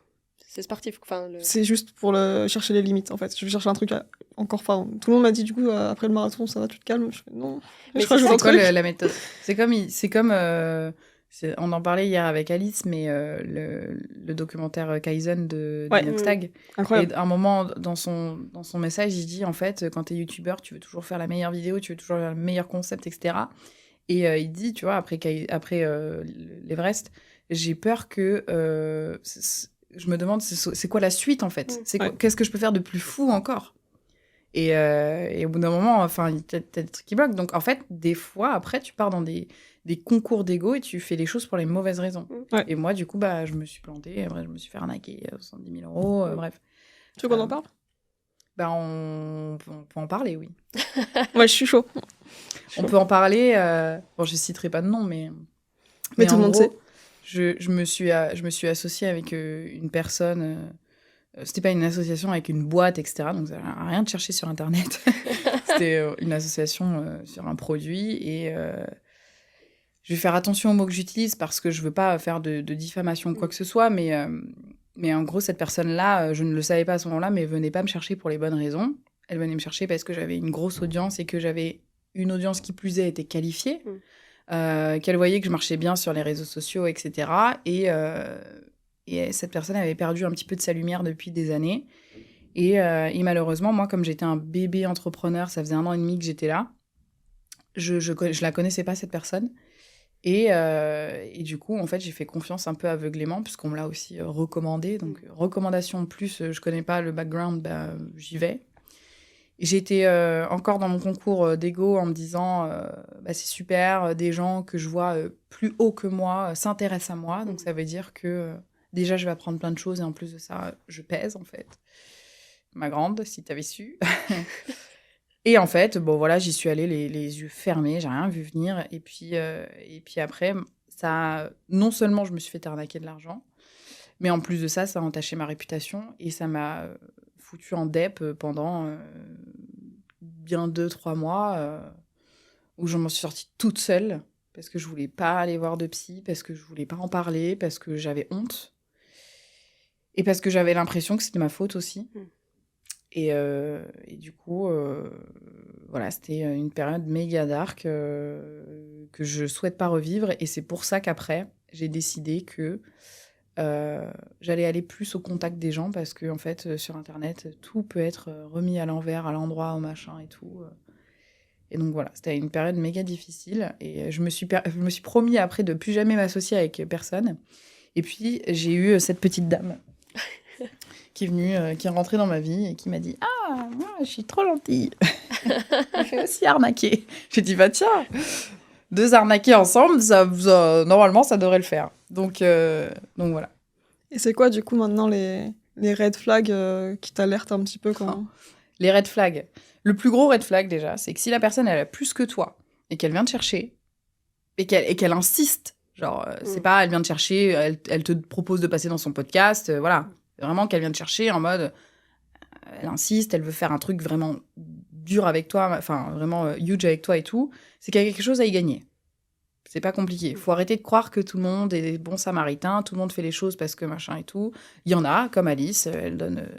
C'est sportif. Enfin, C'est juste pour chercher les limites, en fait. Je cherche un truc encore... Enfin, tout le monde m'a dit, du coup, après le marathon, ça va, tu te calmes. Je fais, non. Mais Je rajoute c'est un C'est quoi truc. la méthode? C'est comme on en parlait hier avec Alice, mais le documentaire Kaizen de Ouais. d'Inox Tag. Incroyable. Et à un moment, dans son message, il dit, en fait, quand t'es youtubeur, tu veux toujours faire la meilleure vidéo, tu veux toujours faire le meilleur concept, etc. Et il dit, tu vois, après l'Everest, j'ai peur que... je me demande, c'est quoi la suite, en fait? Qu'est-ce que je peux faire de plus fou encore? Et au bout d'un moment, enfin, t'as des trucs qui bloquent. Donc, en fait, des fois, après, tu pars dans des concours d'ego et tu fais les choses pour les mauvaises raisons. Ouais. Et moi, du coup, je me suis plantée. Après, je me suis fait arnaquer 70 000 euros. Bref. Tu veux qu'on en parle? On peut en parler, oui. Ouais, je suis chaud. On peut en parler. Bon, je citerai pas de nom, mais Mais tout en le monde gros, sait. Je me suis associée avec une personne. C'était pas une association avec une boîte, etc. Donc, ça n'a rien de chercher sur Internet. C'était une association sur un produit. Et Je vais faire attention aux mots que j'utilise parce que je veux pas faire de diffamation ou quoi que ce soit, mais en gros, cette personne-là, je ne le savais pas à ce moment-là, mais venait pas me chercher pour les bonnes raisons. Elle venait me chercher parce que j'avais une grosse audience et que j'avais une audience qui plus est était qualifiée, qu'elle voyait que je marchais bien sur les réseaux sociaux, etc. Et cette personne avait perdu un petit peu de sa lumière depuis des années. Et malheureusement, moi, comme j'étais un bébé entrepreneur, ça faisait 1 an et demi que j'étais là, je la connaissais pas, cette personne. Et du coup, en fait, j'ai fait confiance un peu aveuglément, puisqu'on me l'a aussi recommandé. Donc, recommandation plus, je connais pas le background, j'y vais. Et j'étais encore dans mon concours d'ego en me disant, c'est super, des gens que je vois plus haut que moi s'intéressent à moi. Donc, ça veut dire que déjà, je vais apprendre plein de choses. Et en plus de ça, je pèse, en fait. Ma grande, si t'avais su. Et en fait, bon voilà, j'y suis allée les yeux fermés, j'ai rien vu venir. Et puis après, ça, non seulement je me suis fait arnaquer de l'argent, mais en plus de ça, ça a entaché ma réputation et ça m'a foutu en dep pendant bien 2-3 mois où je m'en suis sortie toute seule parce que je voulais pas aller voir de psy, parce que je voulais pas en parler, parce que j'avais honte et parce que j'avais l'impression que c'était ma faute aussi. Et du coup, voilà, c'était une période méga dark que je souhaite pas revivre. Et c'est pour ça qu'après, j'ai décidé que j'allais aller plus au contact des gens parce que, en fait, sur Internet, tout peut être remis à l'envers, à l'endroit, au machin et tout. Et donc voilà, c'était une période méga difficile. Et je me suis promis après de plus jamais m'associer avec personne. Et puis, j'ai eu cette petite dame qui est venue, qui est rentrée dans ma vie et qui m'a dit « Ah, moi, je suis trop gentille. Je fais aussi arnaquer. » J'ai dit « Bah tiens, 2 arnaqués ensemble, normalement, ça devrait le faire. » Donc voilà. Et c'est quoi, du coup, maintenant, les red flags qui t'alertent un petit peu quand... Les red flags. Le plus gros red flag, déjà, c'est que si la personne, elle a plus que toi et qu'elle vient te chercher et qu'elle insiste, genre, c'est pas elle vient te chercher, elle te propose de passer dans son podcast, voilà. C'est vraiment qu'elle vient te chercher en mode, elle insiste, elle veut faire un truc vraiment dur avec toi, enfin vraiment huge avec toi et tout, c'est qu'il y a quelque chose à y gagner. C'est pas compliqué. Il faut arrêter de croire que tout le monde est des bons samaritains, tout le monde fait les choses parce que machin et tout. Il y en a, comme Alice, elle donne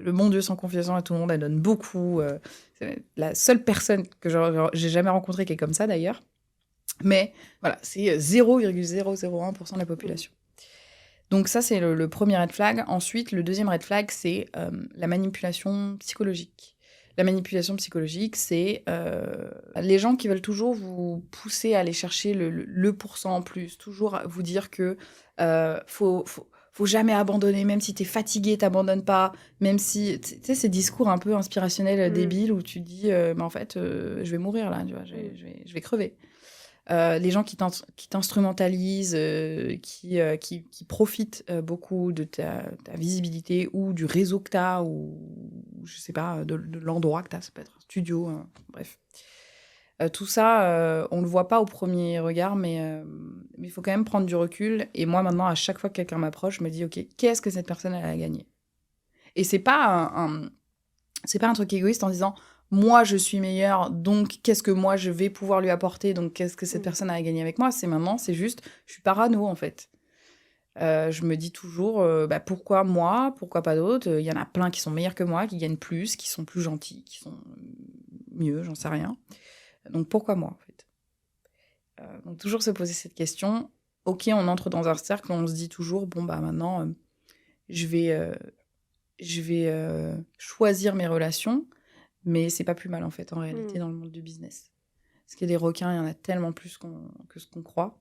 le bon Dieu sans confession à tout le monde, elle donne beaucoup. C'est la seule personne que j'ai jamais rencontrée qui est comme ça d'ailleurs. Mais voilà, c'est 0,001% de la population. Donc ça, c'est le premier red flag. Ensuite, le deuxième red flag, c'est la manipulation psychologique. La manipulation psychologique, c'est les gens qui veulent toujours vous pousser à aller chercher le pourcent en plus, toujours vous dire que faut jamais abandonner, même si t'es fatigué, t'abandonnes pas, même si... Tu sais, ces discours un peu inspirationnels débiles où tu dis, mais en fait, je vais mourir là, tu vois, je vais crever. Les gens qui t'instrumentalisent, qui profitent beaucoup de ta visibilité ou du réseau que tu as, ou je sais pas, de l'endroit que tu as, ça peut être un studio, bref. Tout ça, on ne le voit pas au premier regard, mais il faut quand même prendre du recul. Et moi, maintenant, à chaque fois que quelqu'un m'approche, je me dis, OK, qu'est-ce que cette personne elle a gagné ? Et c'est pas un truc égoïste en disant... Moi, je suis meilleure, donc qu'est-ce que moi, je vais pouvoir lui apporter, donc qu'est-ce que cette personne a à gagner avec moi ? C'est juste, je suis parano, en fait. Je me dis toujours, pourquoi moi ? Pourquoi pas d'autres ? Il y en a plein qui sont meilleurs que moi, qui gagnent plus, qui sont plus gentils, qui sont mieux, j'en sais rien. Donc pourquoi moi, en fait ? Donc toujours se poser cette question. OK, on entre dans un cercle, on se dit toujours, maintenant, je vais choisir mes relations. Mais c'est pas plus mal, en fait, en réalité, dans le monde du business. Parce qu'il y a des requins, il y en a tellement plus que ce qu'on croit.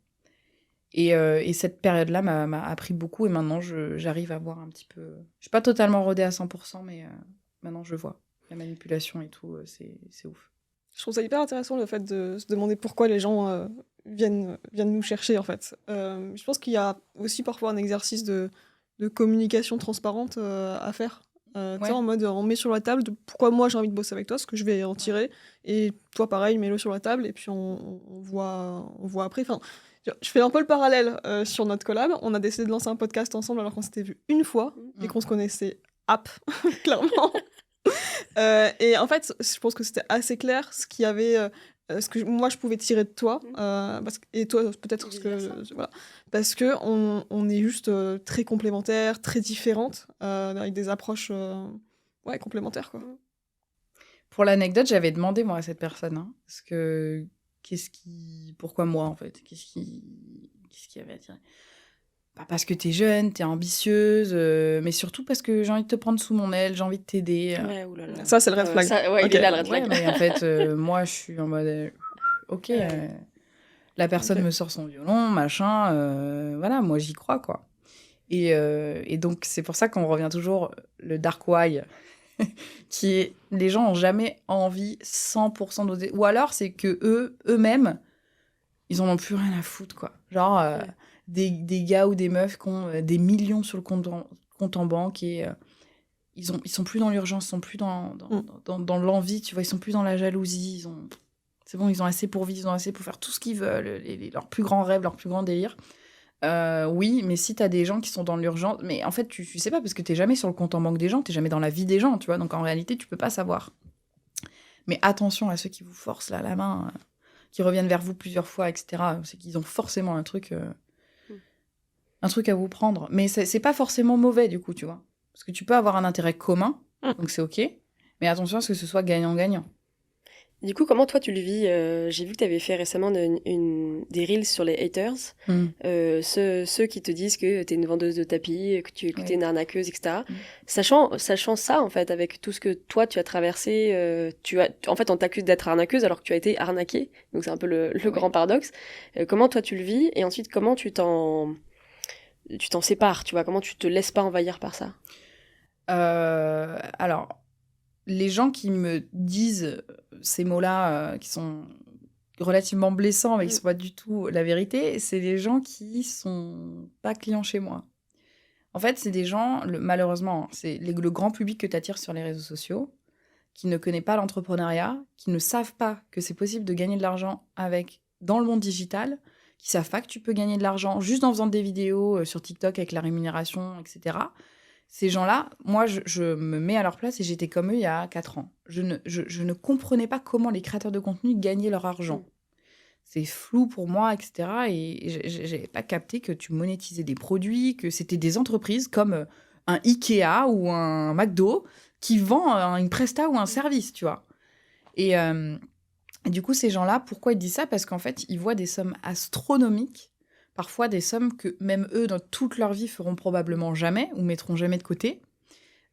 Et cette période-là m'a appris beaucoup. Et maintenant, j'arrive à voir un petit peu... Je suis pas totalement rodée à 100%, mais maintenant, je vois. La manipulation et tout, c'est ouf. Je trouve ça hyper intéressant, le fait de se demander pourquoi les gens viennent nous chercher, en fait. Je pense qu'il y a aussi parfois un exercice de communication transparente à faire. En mode on met sur la table de pourquoi moi j'ai envie de bosser avec toi, ce que je vais en tirer, et toi pareil, mets-le sur la table et puis on voit après. Enfin, je fais un peu le parallèle sur notre collab. On a décidé de lancer un podcast ensemble alors qu'on s'était vu une fois et qu'on se connaissait clairement. Et en fait, je pense que c'était assez clair ce qui avait ce que moi je pouvais tirer de toi, et toi peut-être voilà, parce que on est juste très complémentaires, très différentes, avec des approches complémentaires quoi. Pour l'anecdote, j'avais demandé moi à cette personne, hein, parce que pourquoi moi en fait, qu'est-ce qui avait attiré? Bah, parce que t'es jeune, t'es ambitieuse, mais surtout parce que j'ai envie de te prendre sous mon aile, j'ai envie de t'aider. Ouais, oulala. Ça c'est le red flag. Ça, ouais, Ok. il est là le red Ouais, flag. mais en fait, moi, je suis en mode, ok, la personne Ok. me sort son violon, machin, voilà, moi j'y crois, quoi. Et donc, c'est pour ça qu'on revient toujours le dark why, qui est, les gens ont jamais envie 100% d'oser. Ou alors, c'est que eux-mêmes, ils en ont plus rien à foutre, quoi. Genre, des gars ou des meufs qui ont des millions sur le compte en banque et ils sont plus dans l'urgence, ils sont plus dans l'envie, tu vois, ils sont plus dans la jalousie, c'est bon, ils ont assez pour vivre, ils ont assez pour faire tout ce qu'ils veulent, leurs plus grands rêves, leurs plus grands délires. Oui, mais si t'as des gens qui sont dans l'urgence, mais en fait, tu sais pas parce que t'es jamais sur le compte en banque des gens, t'es jamais dans la vie des gens, tu vois, donc en réalité, tu peux pas savoir. Mais attention à ceux qui vous forcent là, la main, qui reviennent vers vous plusieurs fois, etc. C'est qu'ils ont forcément un truc à vous prendre. Mais c'est pas forcément mauvais, du coup, tu vois. Parce que tu peux avoir un intérêt commun, donc c'est ok. Mais attention à ce que ce soit gagnant-gagnant. Du coup, comment toi tu le vis? J'ai vu que tu avais fait récemment des reels sur les haters, ceux qui te disent que t'es une vendeuse de tapis, que t'es une arnaqueuse, etc. Sachant ça, en fait, avec tout ce que toi tu as traversé, en fait, on t'accuse d'être arnaqueuse alors que tu as été arnaquée. Donc c'est un peu le grand paradoxe. Comment toi tu le vis? Et ensuite, comment tu t'en sépares, tu vois? Comment tu te laisses pas envahir par ça? Alors, les gens qui me disent ces mots-là, qui sont relativement blessants, mais qui sont pas du tout la vérité, c'est des gens qui sont pas clients chez moi. En fait, c'est des gens, malheureusement, c'est le grand public que tu attires sur les réseaux sociaux, qui ne connaît pas l'entrepreneuriat, qui ne savent pas que c'est possible de gagner de l'argent dans le monde digital, qui savent pas que tu peux gagner de l'argent juste en faisant des vidéos sur TikTok avec la rémunération, etc. Ces gens-là, moi, je me mets à leur place et j'étais comme eux il y a 4 ans. Je ne comprenais pas comment les créateurs de contenu gagnaient leur argent. C'est flou pour moi, etc. Et j'avais pas capté que tu monétisais des produits, que c'était des entreprises comme un Ikea ou un McDo qui vend une presta ou un service, tu vois. Et du coup, ces gens-là, pourquoi ils disent ça? Parce qu'en fait, ils voient des sommes astronomiques, parfois des sommes que même eux, dans toute leur vie, feront probablement jamais ou mettront jamais de côté.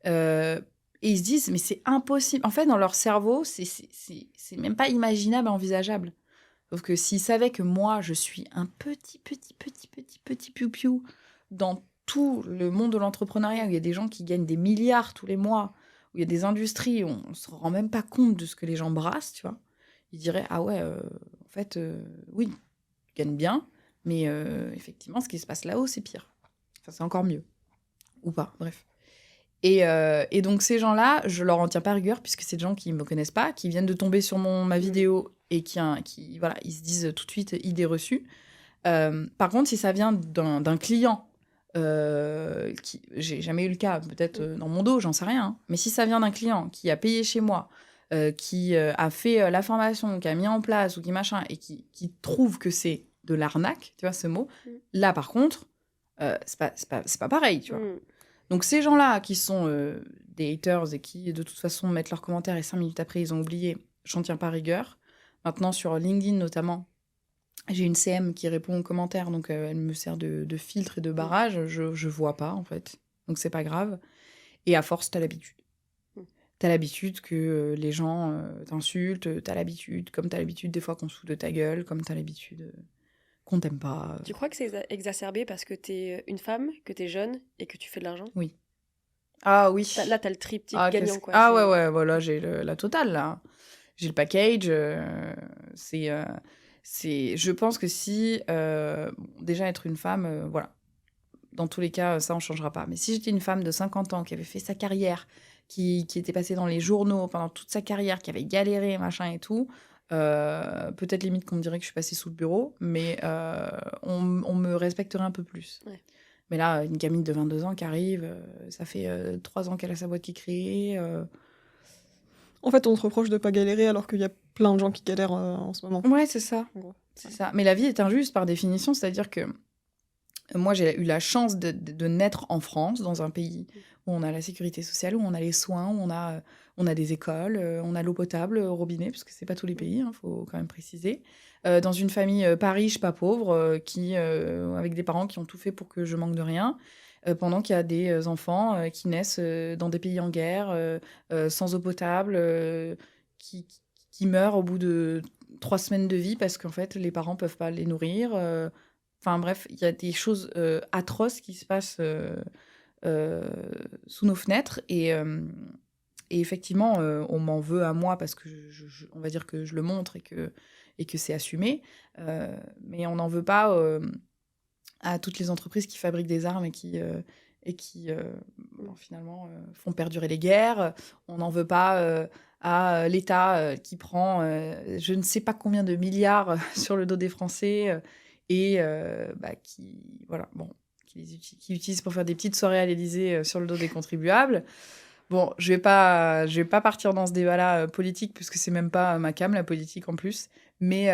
Et ils se disent, mais c'est impossible. En fait, dans leur cerveau, c'est même pas imaginable, envisageable. Sauf que s'ils savaient que moi, je suis un petit piou-piou dans tout le monde de l'entrepreneuriat, où il y a des gens qui gagnent des milliards tous les mois, où il y a des industries où on se rend même pas compte de ce que les gens brassent, tu vois, ils diraient, ah ouais, en fait, oui, ils gagnent bien, mais effectivement, ce qui se passe là-haut, c'est pire. Enfin, c'est encore mieux. Ou pas, bref. Et donc, ces gens-là, je leur en tiens pas rigueur, puisque c'est des gens qui me connaissent pas, qui viennent de tomber sur ma vidéo et qui voilà, ils se disent tout de suite idée reçue. Par contre, si ça vient d'un client, j'ai jamais eu le cas, peut-être dans mon dos, j'en sais rien, hein, mais si ça vient d'un client qui a payé chez moi, qui a fait la formation, qui a mis en place ou qui machin, et qui trouve que c'est de l'arnaque, tu vois ce mot, là par contre, c'est pas pareil, tu vois. Donc ces gens-là qui sont des haters et qui de toute façon mettent leurs commentaires et 5 minutes après ils ont oublié, j'en tiens pas rigueur. Maintenant sur LinkedIn notamment, j'ai une CM qui répond aux commentaires, donc elle me sert de filtre et de barrage, je vois pas en fait, donc c'est pas grave. Et à force, t'as l'habitude. T'as l'habitude que les gens t'insultent, t'as l'habitude, comme t'as l'habitude des fois qu'on se fout de ta gueule, comme t'as l'habitude qu'on t'aime pas. Tu crois que c'est exacerbé parce que t'es une femme, que t'es jeune et que tu fais de l'argent? Oui. Ah oui. Là, t'as le triptyque gagnant, quoi. Ah ouais, voilà, j'ai la totale, là. J'ai le package. Je pense que si... déjà, être une femme, voilà. Dans tous les cas, ça, on changera pas. Mais si j'étais une femme de 50 ans qui avait fait sa carrière, qui était passée dans les journaux pendant toute sa carrière, qui avait galéré, machin et tout... peut-être limite qu'on me dirait que je suis passée sous le bureau, mais on me respecterait un peu plus. Ouais. Mais là, une gamine de 22 ans qui arrive, ça fait 3 ans qu'elle a sa boîte qui est créée. En fait, on te reproche de pas galérer alors qu'il y a plein de gens qui galèrent en ce moment. Ouais, c'est ça. En gros. C'est ça. Mais la vie est injuste par définition, c'est-à-dire que moi, j'ai eu la chance de naître en France, dans un pays où on a la sécurité sociale, où on a les soins, où on a des écoles, on a l'eau potable au robinet, parce que c'est pas tous les pays, faut quand même préciser. Dans une famille pas riche, pas pauvre, avec des parents qui ont tout fait pour que je manque de rien, pendant qu'il y a des enfants qui naissent dans des pays en guerre, sans eau potable, qui meurent au bout de 3 semaines de vie parce qu'en fait, les parents peuvent pas les nourrir. Enfin bref, il y a des choses atroces qui se passent sous nos fenêtres. Et effectivement, on m'en veut à moi parce que on va dire que je le montre et que c'est assumé. Mais on n'en veut pas à toutes les entreprises qui fabriquent des armes et qui finalement font perdurer les guerres. On n'en veut pas à l'État qui prend je ne sais pas combien de milliards sur le dos des Français et qui utilise pour faire des petites soirées à l'Élysée sur le dos des contribuables. Bon, je vais pas partir dans ce débat-là politique, puisque c'est même pas ma came, la politique en plus. Mais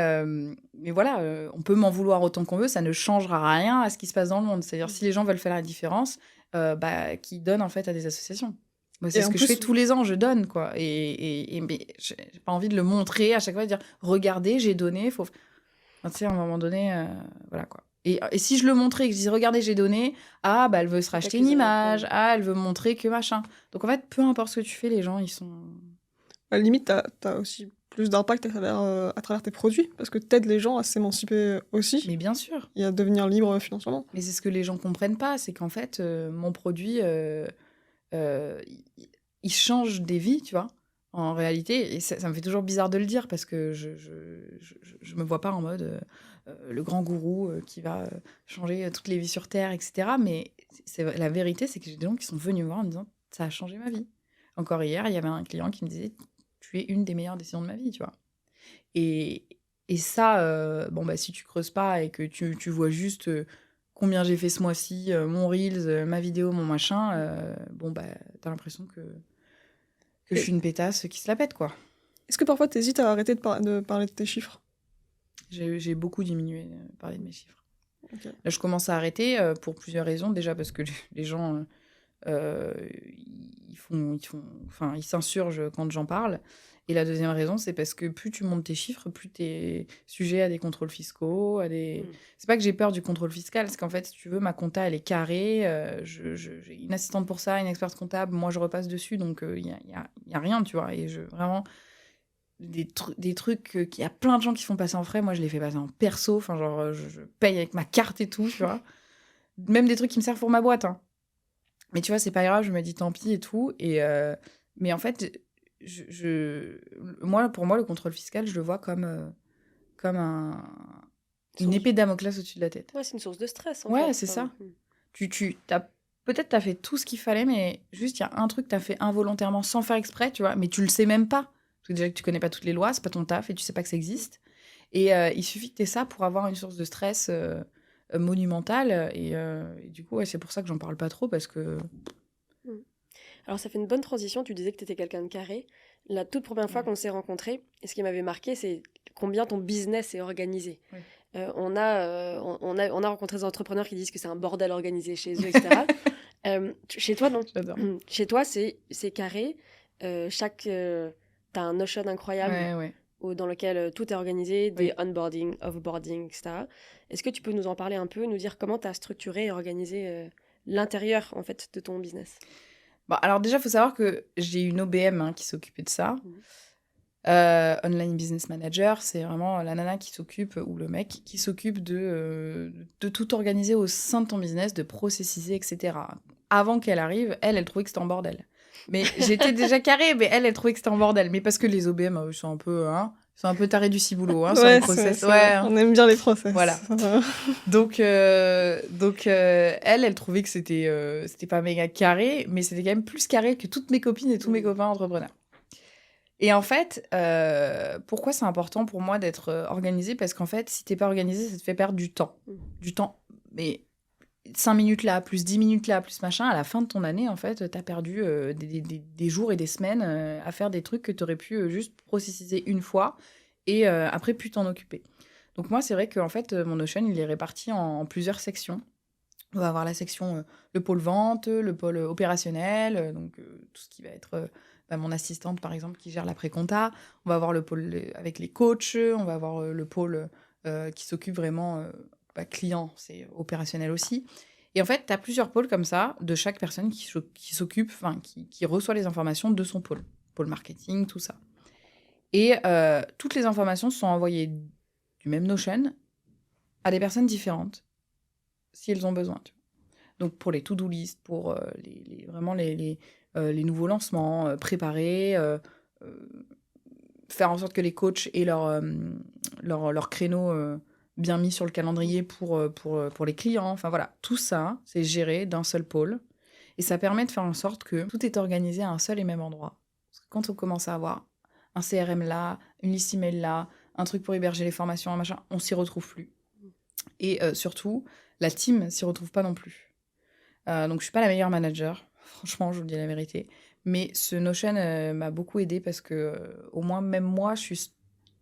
voilà, on peut m'en vouloir autant qu'on veut, ça ne changera rien à ce qui se passe dans le monde. C'est-à-dire, si les gens veulent faire la différence, qu'ils donnent en fait à des associations. Moi, c'est ce que je fais tous les ans, je donne, quoi. Mais j'ai pas envie de le montrer à chaque fois, de dire, regardez, j'ai donné, faut... Enfin, tu sais, à un moment donné, voilà, quoi. Et si je le montrais et que je disais, regardez, j'ai donné, elle veut se racheter une image, elle veut montrer que machin. Donc en fait, peu importe ce que tu fais, les gens, ils sont... À la limite, t'as aussi plus d'impact à travers tes produits, parce que t'aides les gens à s'émanciper aussi. Mais bien sûr. Et à devenir libre financièrement. Mais c'est ce que les gens comprennent pas, c'est qu'en fait, mon produit, il change des vies, tu vois. En réalité, et ça me fait toujours bizarre de le dire, parce que je me vois pas en mode... le grand gourou qui va changer toutes les vies sur Terre, etc. Mais la vérité, c'est que j'ai des gens qui sont venus me voir en me disant « ça a changé ma vie ». Encore hier, il y avait un client qui me disait « tu es une des meilleures décisions de ma vie », tu vois. Et ça, si tu creuses pas et que tu vois juste combien j'ai fait ce mois-ci, mon Reels, ma vidéo, mon machin, t'as l'impression que je suis une pétasse qui se la pète, quoi. Est-ce que parfois t'hésites à arrêter de parler de tes chiffres ? J'ai beaucoup diminué de parler de mes chiffres. Okay. Là, je commence à arrêter pour plusieurs raisons. Déjà parce que les gens, ils s'insurgent quand j'en parle. Et la deuxième raison, c'est parce que plus tu montes tes chiffres, plus tu es sujet à des contrôles fiscaux. C'est pas que j'ai peur du contrôle fiscal, c'est qu'en fait, si tu veux, ma compta, elle est carrée. J'ai une assistante pour ça, une experte comptable. Moi, je repasse dessus, donc il y a rien, tu vois. Et vraiment... des trucs qu'il y a plein de gens qui font passer en frais, moi je les fais passer en perso, enfin genre je paye avec ma carte et tout, tu vois. Même des trucs qui me servent pour ma boîte, hein. Mais tu vois, c'est pas grave, je me dis tant pis et tout. Mais en fait, pour moi, le contrôle fiscal, je le vois comme une épée de Damoclès au-dessus de la tête. Ouais, c'est une source de stress, en fait. Ouais, c'est ça. Peut-être t'as fait tout ce qu'il fallait, mais juste il y a un truc que t'as fait involontairement sans faire exprès, tu vois, mais tu le sais même pas. Parce que déjà que tu connais pas toutes les lois, c'est pas ton taf et tu sais pas que ça existe. Et il suffit que t'aies ça pour avoir une source de stress monumentale. Et du coup, c'est pour ça que j'en parle pas trop, parce que... Alors ça fait une bonne transition, tu disais que t'étais quelqu'un de carré. La toute première fois qu'on s'est rencontrés, et ce qui m'avait marqué, c'est combien ton business est organisé. Oui. On a rencontré des entrepreneurs qui disent que c'est un bordel organisé chez eux, etc. Chez toi, non. Chez toi, c'est carré. T'as un Notion incroyable dans lequel tout est organisé, des onboarding, offboarding, etc. Est-ce que tu peux nous en parler un peu, nous dire comment tu as structuré et organisé l'intérieur en fait, de ton business ? Alors déjà, il faut savoir que j'ai une OBM qui s'occupait de ça. Online Business Manager, c'est vraiment la nana qui s'occupe, ou le mec, qui s'occupe de tout organiser au sein de ton business, de processiser, etc. Avant qu'elle arrive, elle trouvait que c'était en bordel. Mais j'étais déjà carrée, mais elle trouvait que c'était en bordel. Mais parce que les OBM sont un peu tarés du ciboulot, sur les process. On aime bien les process. Voilà. Donc elle trouvait que c'était pas méga carré, mais c'était quand même plus carré que toutes mes copines et tous mes copains entrepreneurs. Et en fait, pourquoi c'est important pour moi d'être organisée ? Parce qu'en fait, si t'es pas organisée, ça te fait perdre du temps. Du temps, mais 5 minutes là, plus 10 minutes là, plus machin, à la fin de ton année, en fait, t'as perdu des jours et des semaines à faire des trucs que t'aurais pu juste processiser une fois et après plus t'en occuper. Donc moi, c'est vrai qu'en fait, mon Notion, il est réparti en plusieurs sections. On va avoir la section, le pôle vente, le pôle opérationnel, donc tout ce qui va être mon assistante, par exemple, qui gère l'après-compta. On va avoir le pôle avec les coachs, on va avoir le pôle qui s'occupe vraiment client, c'est opérationnel aussi. Et en fait, tu as plusieurs pôles comme ça, de chaque personne qui s'occupe, qui reçoit les informations de son pôle. Pôle marketing, tout ça. Et toutes les informations sont envoyées du même Notion à des personnes différentes, si elles ont besoin. Tu vois. Donc pour les to-do list, pour vraiment les nouveaux lancements, préparer, faire en sorte que les coachs aient leur créneau bien mis sur le calendrier pour les clients. Enfin voilà, tout ça, c'est géré d'un seul pôle. Et ça permet de faire en sorte que tout est organisé à un seul et même endroit. Parce que quand on commence à avoir un CRM là, une liste email là, un truc pour héberger les formations, un machin, on s'y retrouve plus. Et surtout, la team s'y retrouve pas non plus. Donc, je suis pas la meilleure manager, franchement, je vous le dis la vérité. Mais ce Notion m'a beaucoup aidée parce que, au moins, même moi, je suis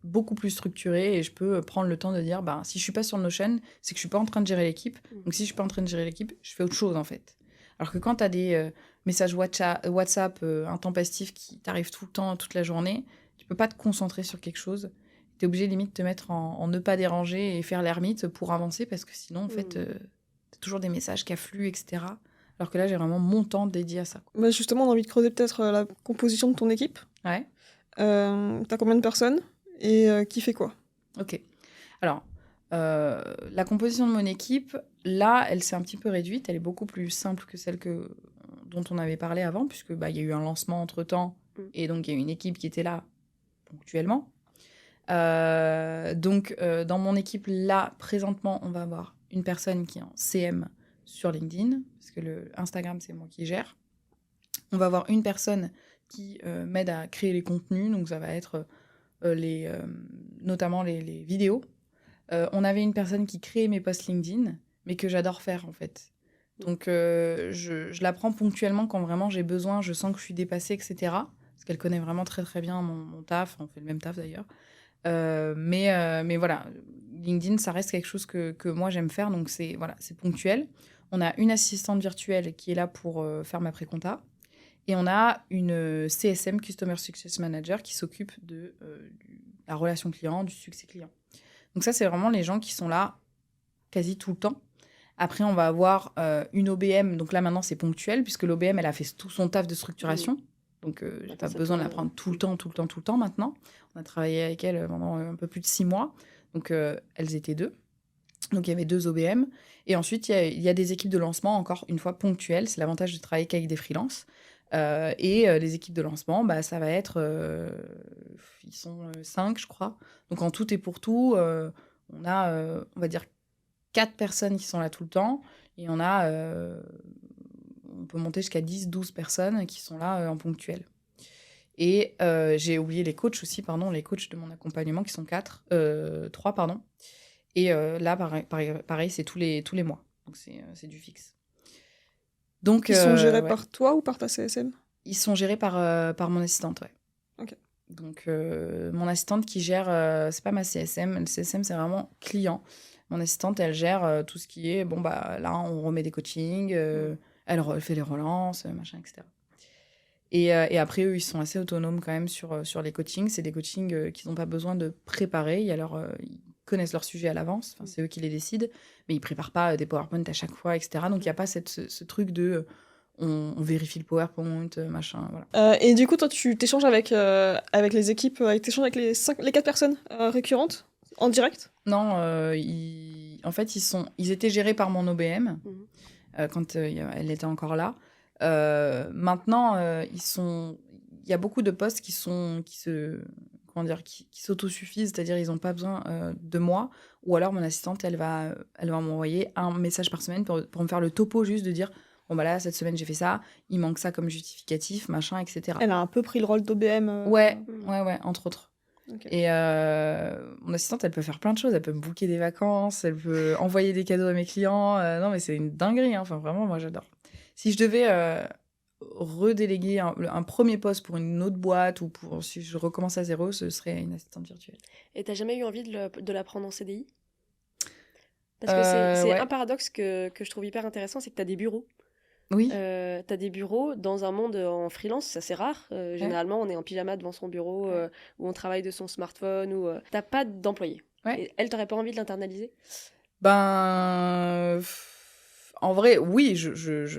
beaucoup plus structurée et je peux prendre le temps de dire, si je suis pas sur le Notion, c'est que je suis pas en train de gérer l'équipe. Donc, si je suis pas en train de gérer l'équipe, je fais autre chose, en fait. Alors que quand tu as des messages WhatsApp intempestifs qui t'arrivent tout le temps, toute la journée, tu peux pas te concentrer sur quelque chose. Tu es obligé, limite, de te mettre en ne pas déranger et faire l'ermite pour avancer parce que sinon, en fait, t'as toujours des messages qui affluent, etc. Alors que là, j'ai vraiment mon temps dédié à ça. Bah justement, on a envie de creuser peut-être la composition de ton équipe. Ouais. T'as combien de personnes et qui fait quoi? Ok. Alors, la composition de mon équipe, là, elle s'est un petit peu réduite. Elle est beaucoup plus simple que celle dont on avait parlé avant, puisque y a eu un lancement entre-temps, et donc il y a eu une équipe qui était là ponctuellement. Donc, dans mon équipe, là, présentement, on va avoir une personne qui est en CM sur LinkedIn, parce que Instagram, c'est moi qui gère. On va avoir une personne qui m'aide à créer les contenus, donc ça va être notamment les vidéos. On avait une personne qui créait mes posts LinkedIn, mais que j'adore faire, en fait. Donc, je la prends ponctuellement quand vraiment j'ai besoin, je sens que je suis dépassée, etc. Parce qu'elle connaît vraiment très, très bien mon taf. On fait le même taf, d'ailleurs. Mais voilà, LinkedIn, ça reste quelque chose que moi, j'aime faire. Donc, c'est ponctuel. On a une assistante virtuelle qui est là pour faire ma pré-compta. Et on a une CSM, Customer Success Manager, qui s'occupe de la relation client, du succès client. Donc ça, c'est vraiment les gens qui sont là quasi tout le temps. Après, on va avoir une OBM. Donc là, maintenant, c'est ponctuel, puisque l'OBM, elle a fait tout son taf de structuration. Donc, j'ai pas besoin de la prendre tout le temps maintenant. On a travaillé avec elle pendant un peu plus de 6 mois. Donc, elles étaient 2. Donc, il y avait 2 OBM. Et ensuite, il y a des équipes de lancement, encore une fois, ponctuelles. C'est l'avantage de travailler qu'avec des freelances. Les équipes de lancement, ça va être... ils sont 5, je crois. Donc, en tout et pour tout, on a, on va dire, 4 personnes qui sont là tout le temps. Et on a... on peut monter jusqu'à 10-12 personnes qui sont là en ponctuel. Et j'ai oublié les coachs aussi, les coachs de mon accompagnement qui sont 3, pardon. Et là, pareil, c'est tous les mois. Donc, c'est du fixe. Donc, ils sont gérés par toi ou par ta CSM? Ils sont gérés par mon assistante, ouais. Ok. Donc, mon assistante qui gère, c'est pas ma CSM. Le CSM, c'est vraiment client. Mon assistante, elle gère tout ce qui est, là, on remet des coachings, elle fait les relances, machin, etc. Et après, eux, ils sont assez autonomes quand même sur les coachings. C'est des coachings qu'ils n'ont pas besoin de préparer. Ils connaissent leur sujet à l'avance. Enfin, c'est eux qui les décident. Mais ils ne préparent pas des PowerPoint à chaque fois, etc. Donc, il n'y a pas ce truc de... On vérifie le PowerPoint, machin, voilà. Et du coup, toi, tu t'échanges avec les équipes, t'échanges avec les 4 personnes récurrentes en direct? Non, en fait, ils étaient gérés par mon OBM quand elle était encore là. Maintenant, il y a beaucoup de postes qui s'autosuffisent, c'est-à-dire ils n'ont pas besoin de moi, ou alors mon assistante, elle va m'envoyer un message par semaine pour me faire le topo, juste de dire là, cette semaine, j'ai fait ça, il manque ça comme justificatif, machin, etc. Elle a un peu pris le rôle d'OBM. Ouais, entre autres. Ok. Et mon assistante, elle peut faire plein de choses. Elle peut me booker des vacances, elle peut envoyer des cadeaux à mes clients. Non, mais c'est une dinguerie. Hein. Enfin, vraiment, moi, j'adore. Si je devais redéléguer un premier poste pour une autre boîte ou si je recommence à zéro, ce serait une assistante virtuelle. Et t'as jamais eu envie de la prendre en CDI? Parce que c'est Ouais. un paradoxe que je trouve hyper intéressant, c'est que t'as des bureaux. Oui. T'as des bureaux dans un monde en freelance, ça c'est rare. Généralement, on est en pyjama devant son bureau où on travaille de son smartphone ou t'as pas d'employé. Ouais. Et elle, t'aurais pas envie de l'internaliser? En vrai, oui,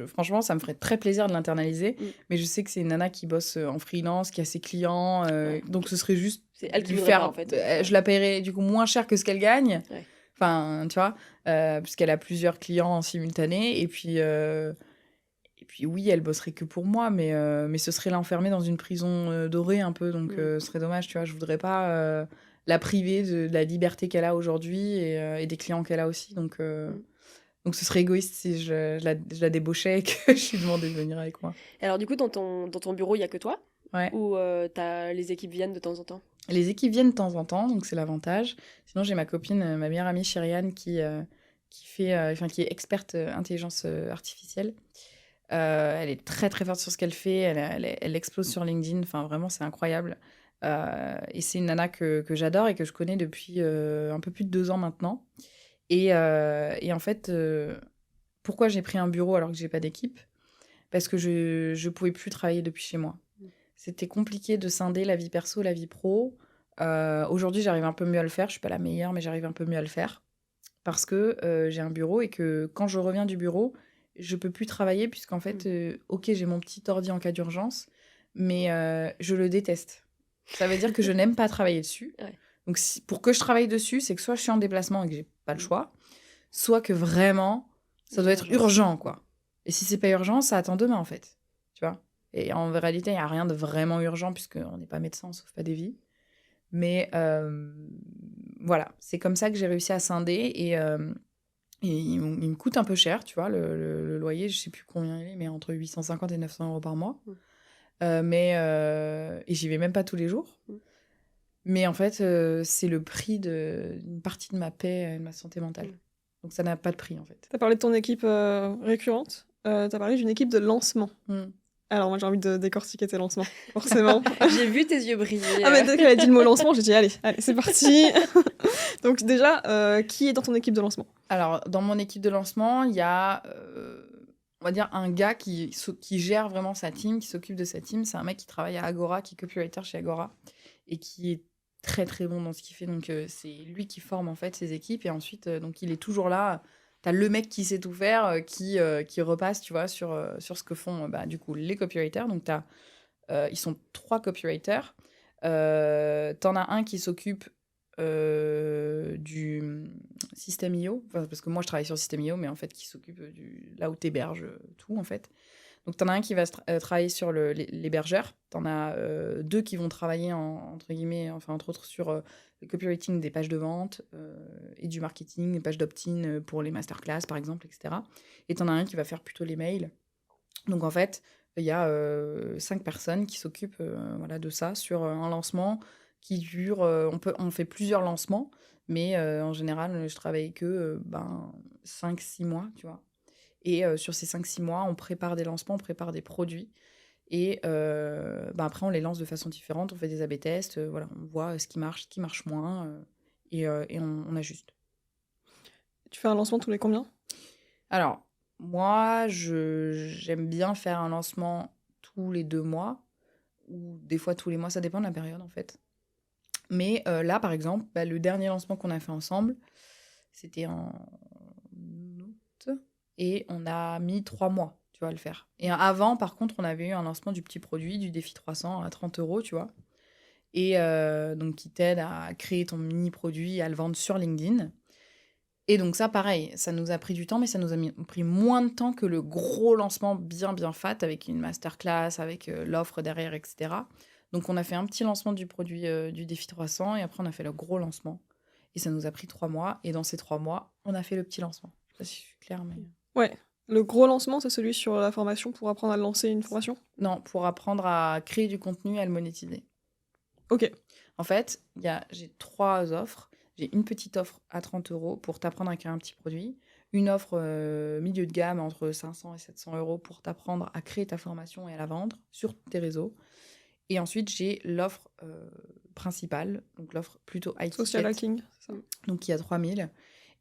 franchement, ça me ferait très plaisir de l'internaliser. Mais je sais que c'est une nana qui bosse en freelance, qui a ses clients. Donc ce serait juste C'est elle qui lui voudrait faire. pas, en fait. Je la paierais du coup moins cher que ce qu'elle gagne. Ouais. Enfin, tu vois, puisqu'elle a plusieurs clients en simultané. Et puis oui, elle bosserait que pour moi, mais ce serait l'enfermer dans une prison dorée un peu. Donc ce serait dommage, tu vois. Je voudrais pas la priver de la liberté qu'elle a aujourd'hui et des clients qu'elle a aussi. Donc ce serait égoïste si je la débauchais et que je lui demandais de venir avec moi. Et alors, du coup, dans ton bureau, il y a que toi? Ouais. Ou les équipes viennent de temps en temps? Les équipes viennent de temps en temps, donc c'est l'avantage. Sinon, j'ai ma copine, ma meilleure amie Chériane, qui est experte intelligence artificielle. Elle est très très forte sur ce qu'elle fait. Elle explose sur LinkedIn. Enfin, vraiment, c'est incroyable. Et c'est une nana que j'adore et que je connais depuis un peu plus de 2 ans maintenant. Et en fait, pourquoi j'ai pris un bureau alors que j'ai pas d'équipe? Parce que je pouvais plus travailler depuis chez moi. C'était compliqué de scinder la vie perso, la vie pro. Aujourd'hui, j'arrive un peu mieux à le faire. Je suis pas la meilleure, mais j'arrive un peu mieux à le faire. Parce que j'ai un bureau et que quand je reviens du bureau, je peux plus travailler puisqu'en fait, ok, j'ai mon petit ordi en cas d'urgence, mais je le déteste. Ça veut dire que je n'aime pas travailler dessus. Ouais. Donc pour que je travaille dessus, c'est que soit je suis en déplacement et que j'ai pas le choix, soit que vraiment, ça doit être urgent, quoi. Et si c'est pas urgent, ça attend demain, en fait. Tu vois? Et en réalité, il n'y a rien de vraiment urgent puisqu'on n'est pas médecin, on sauve pas des vies. Mais voilà, c'est comme ça que j'ai réussi à scinder et il me coûte un peu cher, tu vois, le loyer, je sais plus combien il est, mais entre 850 et 900 euros par mois. Et j'y vais même pas tous les jours. Mais en fait, c'est le prix d'une partie de ma paix et de ma santé mentale. Donc ça n'a pas de prix, en fait. T'as parlé de ton équipe récurrente. T'as parlé d'une équipe de lancement. Alors moi j'ai envie de décortiquer tes lancements, forcément. J'ai vu tes yeux briller. Ah mais dès qu'elle a dit le mot lancement, j'ai dit allez, c'est parti. Donc déjà, qui est dans ton équipe de lancement? Alors dans mon équipe de lancement, il y a, on va dire, un gars qui gère vraiment sa team, qui s'occupe de sa team. C'est un mec qui travaille à Agora, qui est copywriter chez Agora et qui est très très bon dans ce qu'il fait. Donc c'est lui qui forme en fait ses équipes et ensuite donc il est toujours là. T'as le mec qui sait tout faire, qui repasse, tu vois, sur ce que font du coup les copywriters. Donc ils sont 3 copywriters. T'en as un qui s'occupe du système IO, parce que moi je travaille sur le système IO, mais en fait qui s'occupe là où t'héberges tout en fait. Donc t'en as un qui va travailler sur l'hébergeur, t'en as 2 qui vont travailler entre guillemets, enfin entre autres sur le copywriting des pages de vente et du marketing, des pages d'opt-in pour les masterclass par exemple, etc. Et t'en as un qui va faire plutôt les mails. Donc en fait, il y a 5 personnes qui s'occupent de ça sur un lancement qui dure, on fait plusieurs lancements, mais en général, je travaille que 5-6 mois, tu vois. Et sur ces 5-6 mois, on prépare des lancements, on prépare des produits. Et après, on les lance de façon différente. On fait des A/B tests. Voilà, on voit ce qui marche moins. Et on ajuste. Tu fais un lancement tous les combien? Alors, moi, j'aime bien faire un lancement tous les 2 mois. Ou des fois tous les mois. Ça dépend de la période, en fait. Mais là, par exemple, le dernier lancement qu'on a fait ensemble, c'était en août. Et on a mis 3 mois, tu vois, à le faire. Et avant, par contre, on avait eu un lancement du petit produit, du défi 300 à 30 €, tu vois. Et donc, qui t'aide à créer ton mini-produit et à le vendre sur LinkedIn. Et donc ça, pareil, ça nous a pris du temps, mais ça nous a pris moins de temps que le gros lancement bien fat, avec une masterclass, avec l'offre derrière, etc. Donc, on a fait un petit lancement du produit du défi 300, et après, on a fait le gros lancement. Et ça nous a pris 3 mois. Et dans ces 3 mois, on a fait le petit lancement. Je sais pas si je suis claire, mais... Ouais. Le gros lancement, c'est celui sur la formation pour apprendre à lancer une formation? Non, pour apprendre à créer du contenu et à le monétiser. Ok. En fait, j'ai 3 offres. J'ai une petite offre à 30 € pour t'apprendre à créer un petit produit. Une offre milieu de gamme entre 500 et 700 € pour t'apprendre à créer ta formation et à la vendre sur tes réseaux. Et ensuite, j'ai l'offre principale, donc l'offre plutôt high Social ticket, hacking, c'est ça. donc qui a 3000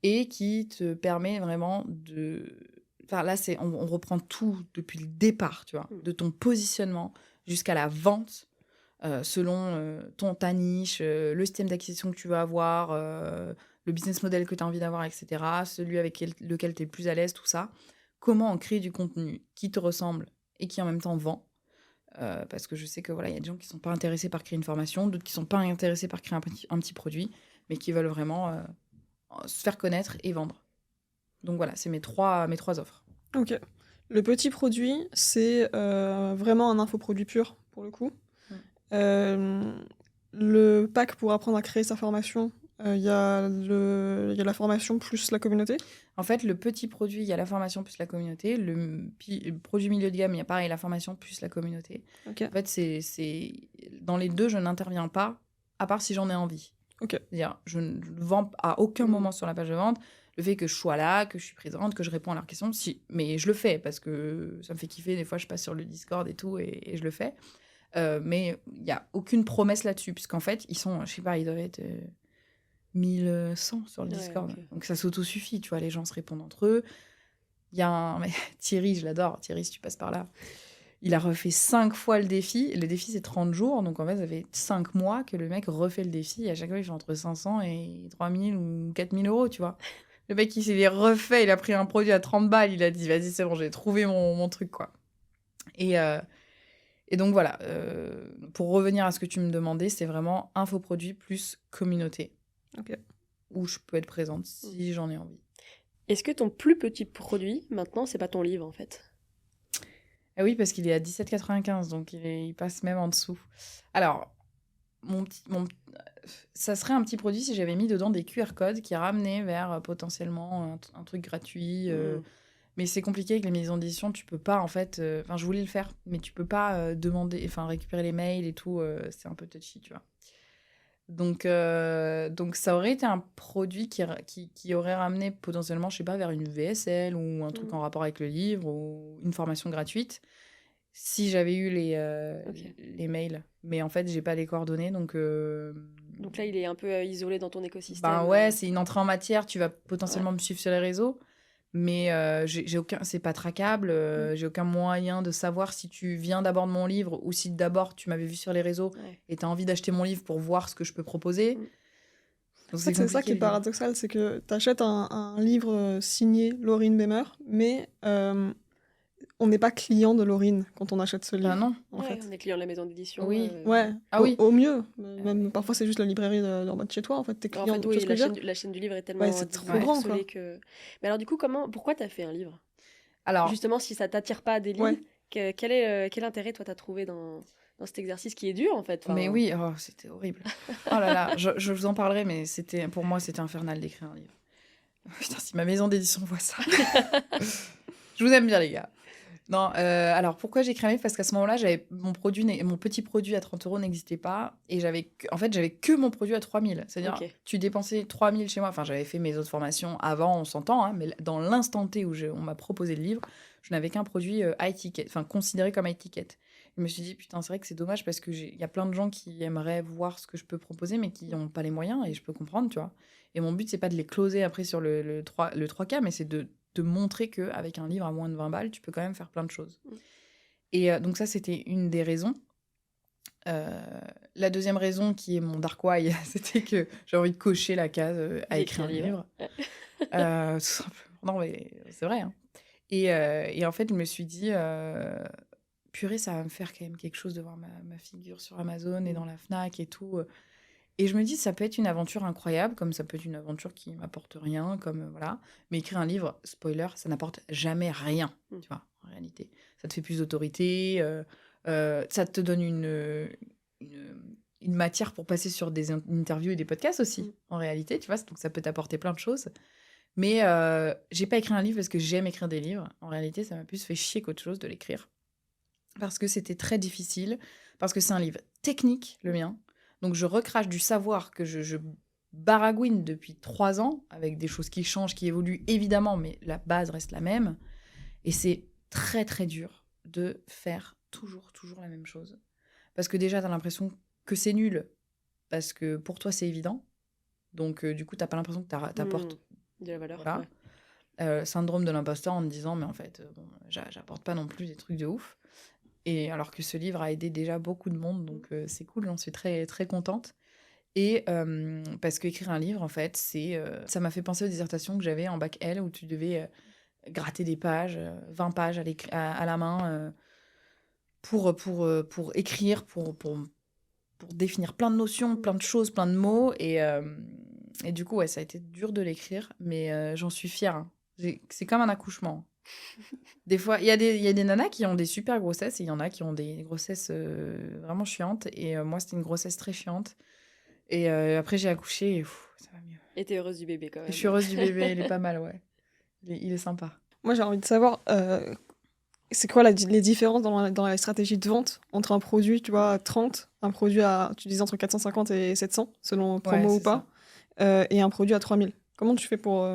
et qui te permet vraiment de... Enfin là, on reprend tout depuis le départ, tu vois, de ton positionnement jusqu'à la vente, selon ta niche, le système d'acquisition que tu vas avoir, le business model que tu as envie d'avoir, etc., celui avec lequel tu es le plus à l'aise, tout ça. Comment on crée du contenu qui te ressemble et qui en même temps vend. Parce que je sais que voilà, il y a des gens qui sont pas intéressés par créer une formation, d'autres qui sont pas intéressés par créer un petit produit, mais qui veulent vraiment se faire connaître et vendre. Donc voilà, c'est mes trois offres. Ok. Le petit produit, c'est vraiment un infoproduit pur, pour le coup. Le pack pour apprendre à créer sa formation, il y a la formation plus la communauté. En fait, le petit produit, il y a la formation plus la communauté. Le produit milieu de gamme, il y a pareil, la formation plus la communauté. Ok. En fait, dans les deux, je n'interviens pas, à part si j'en ai envie. Ok. C'est-à-dire, je ne vends à aucun moment sur la page de vente. Le fait que je sois là, que je suis présente, que je réponds à leurs questions, mais je le fais parce que ça me fait kiffer. Des fois, je passe sur le Discord et tout, et je le fais. Mais il n'y a aucune promesse là-dessus, puisqu'en fait, ils sont, je sais pas, ils doivent être 1100 sur le Discord. Okay. Donc ça s'auto-suffit, tu vois, les gens se répondent entre eux. Il y a Thierry, je l'adore, Thierry, si tu passes par là. Il a refait 5 fois le défi. Le défi, c'est 30 jours. Donc, en fait, ça fait 5 mois que le mec refait le défi. Et à chaque fois, il fait entre 500 et 3000 ou 4000 €, tu vois. Le mec, il s'est les refait. Il a pris un produit à 30 balles. Il a dit, vas-y, c'est bon, j'ai trouvé mon truc, quoi. Et donc, voilà. Pour revenir à ce que tu me demandais, c'est vraiment infoproduit plus communauté. Ok. Où je peux être présente si j'en ai envie. Est-ce que ton plus petit produit, maintenant, c'est pas ton livre, en fait ? Ah oui, parce qu'il est à 17,95, donc il passe même en dessous. Alors, ça serait un petit produit si j'avais mis dedans des QR codes qui ramenaient vers potentiellement un truc gratuit. Mais c'est compliqué avec les maisons d'édition, tu peux pas en fait... Enfin, je voulais le faire, mais tu peux pas récupérer les mails et tout, c'est un peu touchy, tu vois. Donc ça aurait été un produit qui aurait ramené potentiellement, je sais pas, vers une VSL ou un truc en rapport avec le livre ou une formation gratuite si j'avais eu les mails. Mais en fait, j'ai pas les coordonnées, donc là, il est un peu isolé dans ton écosystème. Ben ouais, c'est une entrée en matière, tu vas potentiellement me suivre sur les réseaux. Mais j'ai aucun, c'est pas traquable, j'ai aucun moyen de savoir si tu viens d'abord de mon livre ou si d'abord tu m'avais vu sur les réseaux et tu as envie d'acheter mon livre pour voir ce que je peux proposer. Donc, en fait, c'est ça qui est paradoxal, c'est que tu achètes un livre signé Laurine Bemer, mais on n'est pas client de Laurine quand on achète ce livre. Ah non, en fait. On est client de la maison d'édition. Oui. Ouais. Ah oui. Au mieux. Même parfois, c'est juste la librairie en bas de chez toi. En fait, t'es client. En fait, oui, la chaîne du livre est tellement c'est trop grand, quoi. que. Mais alors, du coup, pourquoi t'as fait un livre ? Alors, justement, si ça t'attire pas des livres, quel intérêt toi t'as trouvé dans cet exercice qui est dur en fait. Mais oui, c'était horrible. Oh là là, je vous en parlerai, mais pour moi c'était infernal d'écrire un livre. Putain, si ma maison d'édition voit ça. Je vous aime bien les gars. Non, alors pourquoi j'ai créé un livre ? Parce qu'à ce moment-là, j'avais mon petit produit à 30 € n'existait pas et j'avais que mon produit à 3000. C'est-à-dire, tu dépensais 3000 chez moi. Enfin, j'avais fait mes autres formations avant, on s'entend, hein, mais dans l'instant T où on m'a proposé le livre, je n'avais qu'un produit high ticket, enfin considéré comme high ticket. Je me suis dit, putain, c'est vrai que c'est dommage parce que il y a plein de gens qui aimeraient voir ce que je peux proposer, mais qui n'ont pas les moyens et je peux comprendre, tu vois. Et mon but, c'est pas de les closer après sur le 3K, mais c'est de montrer qu'avec un livre à moins de 20 balles, tu peux quand même faire plein de choses. Et donc ça, c'était une des raisons. La deuxième raison, qui est mon dark why, c'était que j'ai envie de cocher la case à écrire un livre. Tout simplement. Non, mais c'est vrai. Hein. Et en fait, je me suis dit, purée, ça va me faire quand même quelque chose de voir ma figure sur Amazon et dans la Fnac et tout. Et je me dis, ça peut être une aventure incroyable, comme ça peut être une aventure qui m'apporte rien, comme voilà. Mais écrire un livre, spoiler, ça n'apporte jamais rien, tu vois, en réalité. Ça te fait plus d'autorité, ça te donne une matière pour passer sur des interviews et des podcasts aussi, en réalité, tu vois. Donc ça peut t'apporter plein de choses. Mais j'ai pas écrit un livre parce que j'aime écrire des livres. En réalité, ça m'a plus fait chier qu'autre chose de l'écrire. Parce que c'était très difficile, parce que c'est un livre technique, le mien. Donc, je recrache du savoir que je baragouine depuis 3 ans, avec des choses qui changent, qui évoluent, évidemment, mais la base reste la même. Et c'est très, très dur de faire toujours la même chose. Parce que déjà, tu as l'impression que c'est nul, parce que pour toi, c'est évident. Donc, du coup, tu n'as pas l'impression que tu apportes de la valeur. voilà. Ouais. Syndrome de l'imposteur en me disant, mais en fait, bon, j'apporte pas non plus des trucs de ouf. Et alors que ce livre a aidé déjà beaucoup de monde, donc c'est cool, j'en suis très, très contente. Et parce qu'écrire un livre, en fait, ça m'a fait penser aux dissertations que j'avais en bac L, où tu devais gratter des pages, 20 pages à la main, pour écrire, pour définir plein de notions, plein de choses, plein de mots. Et du coup, ouais, ça a été dur de l'écrire, mais j'en suis fière. Hein. C'est comme un accouchement. Des fois, il y a des nanas qui ont des super grossesses et il y en a qui ont des grossesses vraiment chiantes. Et moi, c'était une grossesse très chiante. Et après, j'ai accouché et ça va mieux. Et t'es heureuse du bébé quand même. Et je suis heureuse du bébé, il est pas mal, ouais. Il est sympa. Moi, j'ai envie de savoir, c'est quoi les différences dans la stratégie de vente entre un produit, tu vois, à 30, un produit à, tu disais, entre 450 et 700, selon promo Ouais, ou pas, et un produit à 3000. Comment tu fais pour...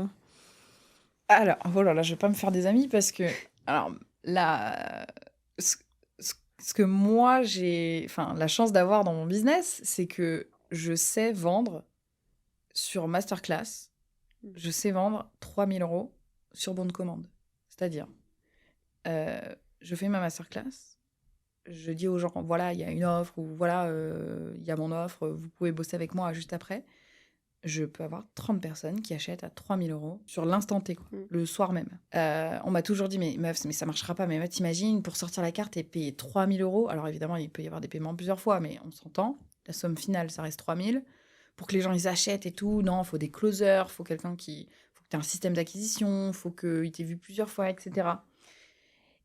Alors, voilà, là, je vais pas me faire des amis parce que, alors, là, ce que moi, enfin, la chance d'avoir dans mon business, c'est que je sais vendre sur Masterclass, je sais vendre 3 000 € sur bon de commande. C'est-à-dire, je fais ma Masterclass, je dis aux gens, voilà, il y a une offre, ou voilà, il y a mon offre, vous pouvez bosser avec moi juste après. Je peux avoir 30 personnes qui achètent à 3 000 € sur l'instant T, quoi, le soir même. On m'a toujours dit, mais meuf, mais ça marchera pas. Mais t'imagines, pour sortir la carte et payer 3 000 €. Alors évidemment, il peut y avoir des paiements plusieurs fois, mais on s'entend. La somme finale, ça reste 3 000. Pour que les gens, ils achètent et tout, non, il faut des closers, il faut quelqu'un faut que tu aies un système d'acquisition, il faut qu'il t'ait vu plusieurs fois, etc.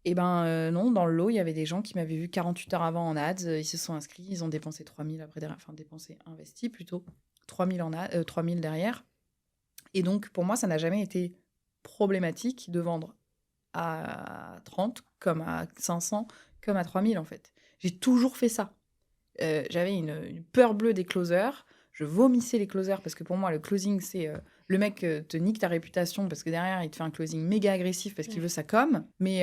Et ben non, dans le lot, il y avait des gens qui m'avaient vu 48 heures avant en ads, ils se sont inscrits, ils ont dépensé 3 000 après derrière, enfin investi plutôt. 3 000 derrière. Et donc, pour moi, ça n'a jamais été problématique de vendre à 30, comme à 500, comme à 3 000, en fait. J'ai toujours fait ça. J'avais une peur bleue des closers. Je vomissais les closers parce que pour moi, le closing, c'est le mec te nique ta réputation parce que derrière, il te fait un closing méga agressif parce qu'il veut sa com. Mais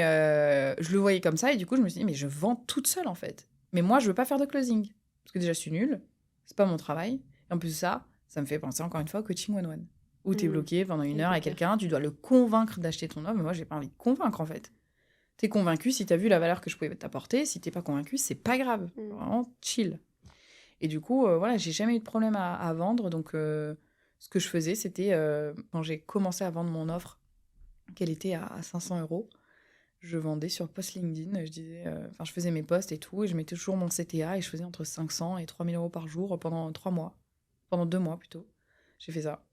je le voyais comme ça et du coup, je me suis dit, mais je vends toute seule, en fait. Mais moi, je veux pas faire de closing. Parce que déjà, je suis nulle. C'est pas mon travail. Et en plus de ça, ça me fait penser encore une fois au coaching one-one. Où t'es bloqué pendant une heure à quelqu'un, tu dois le convaincre d'acheter ton offre. Mais moi, j'ai pas envie de convaincre, en fait. T'es convaincu si t'as vu la valeur que je pouvais t'apporter. Si t'es pas convaincu, c'est pas grave. Vraiment chill. Et du coup, voilà, j'ai jamais eu de problème à vendre. Donc, ce que je faisais, c'était quand j'ai commencé à vendre mon offre, qu'elle était à 500 €, je vendais sur post LinkedIn. Je faisais mes posts et tout, et je mettais toujours mon CTA, et je faisais entre 500 et 3 000 € par jour pendant 3 mois. Pendant 2 mois plutôt. J'ai fait ça.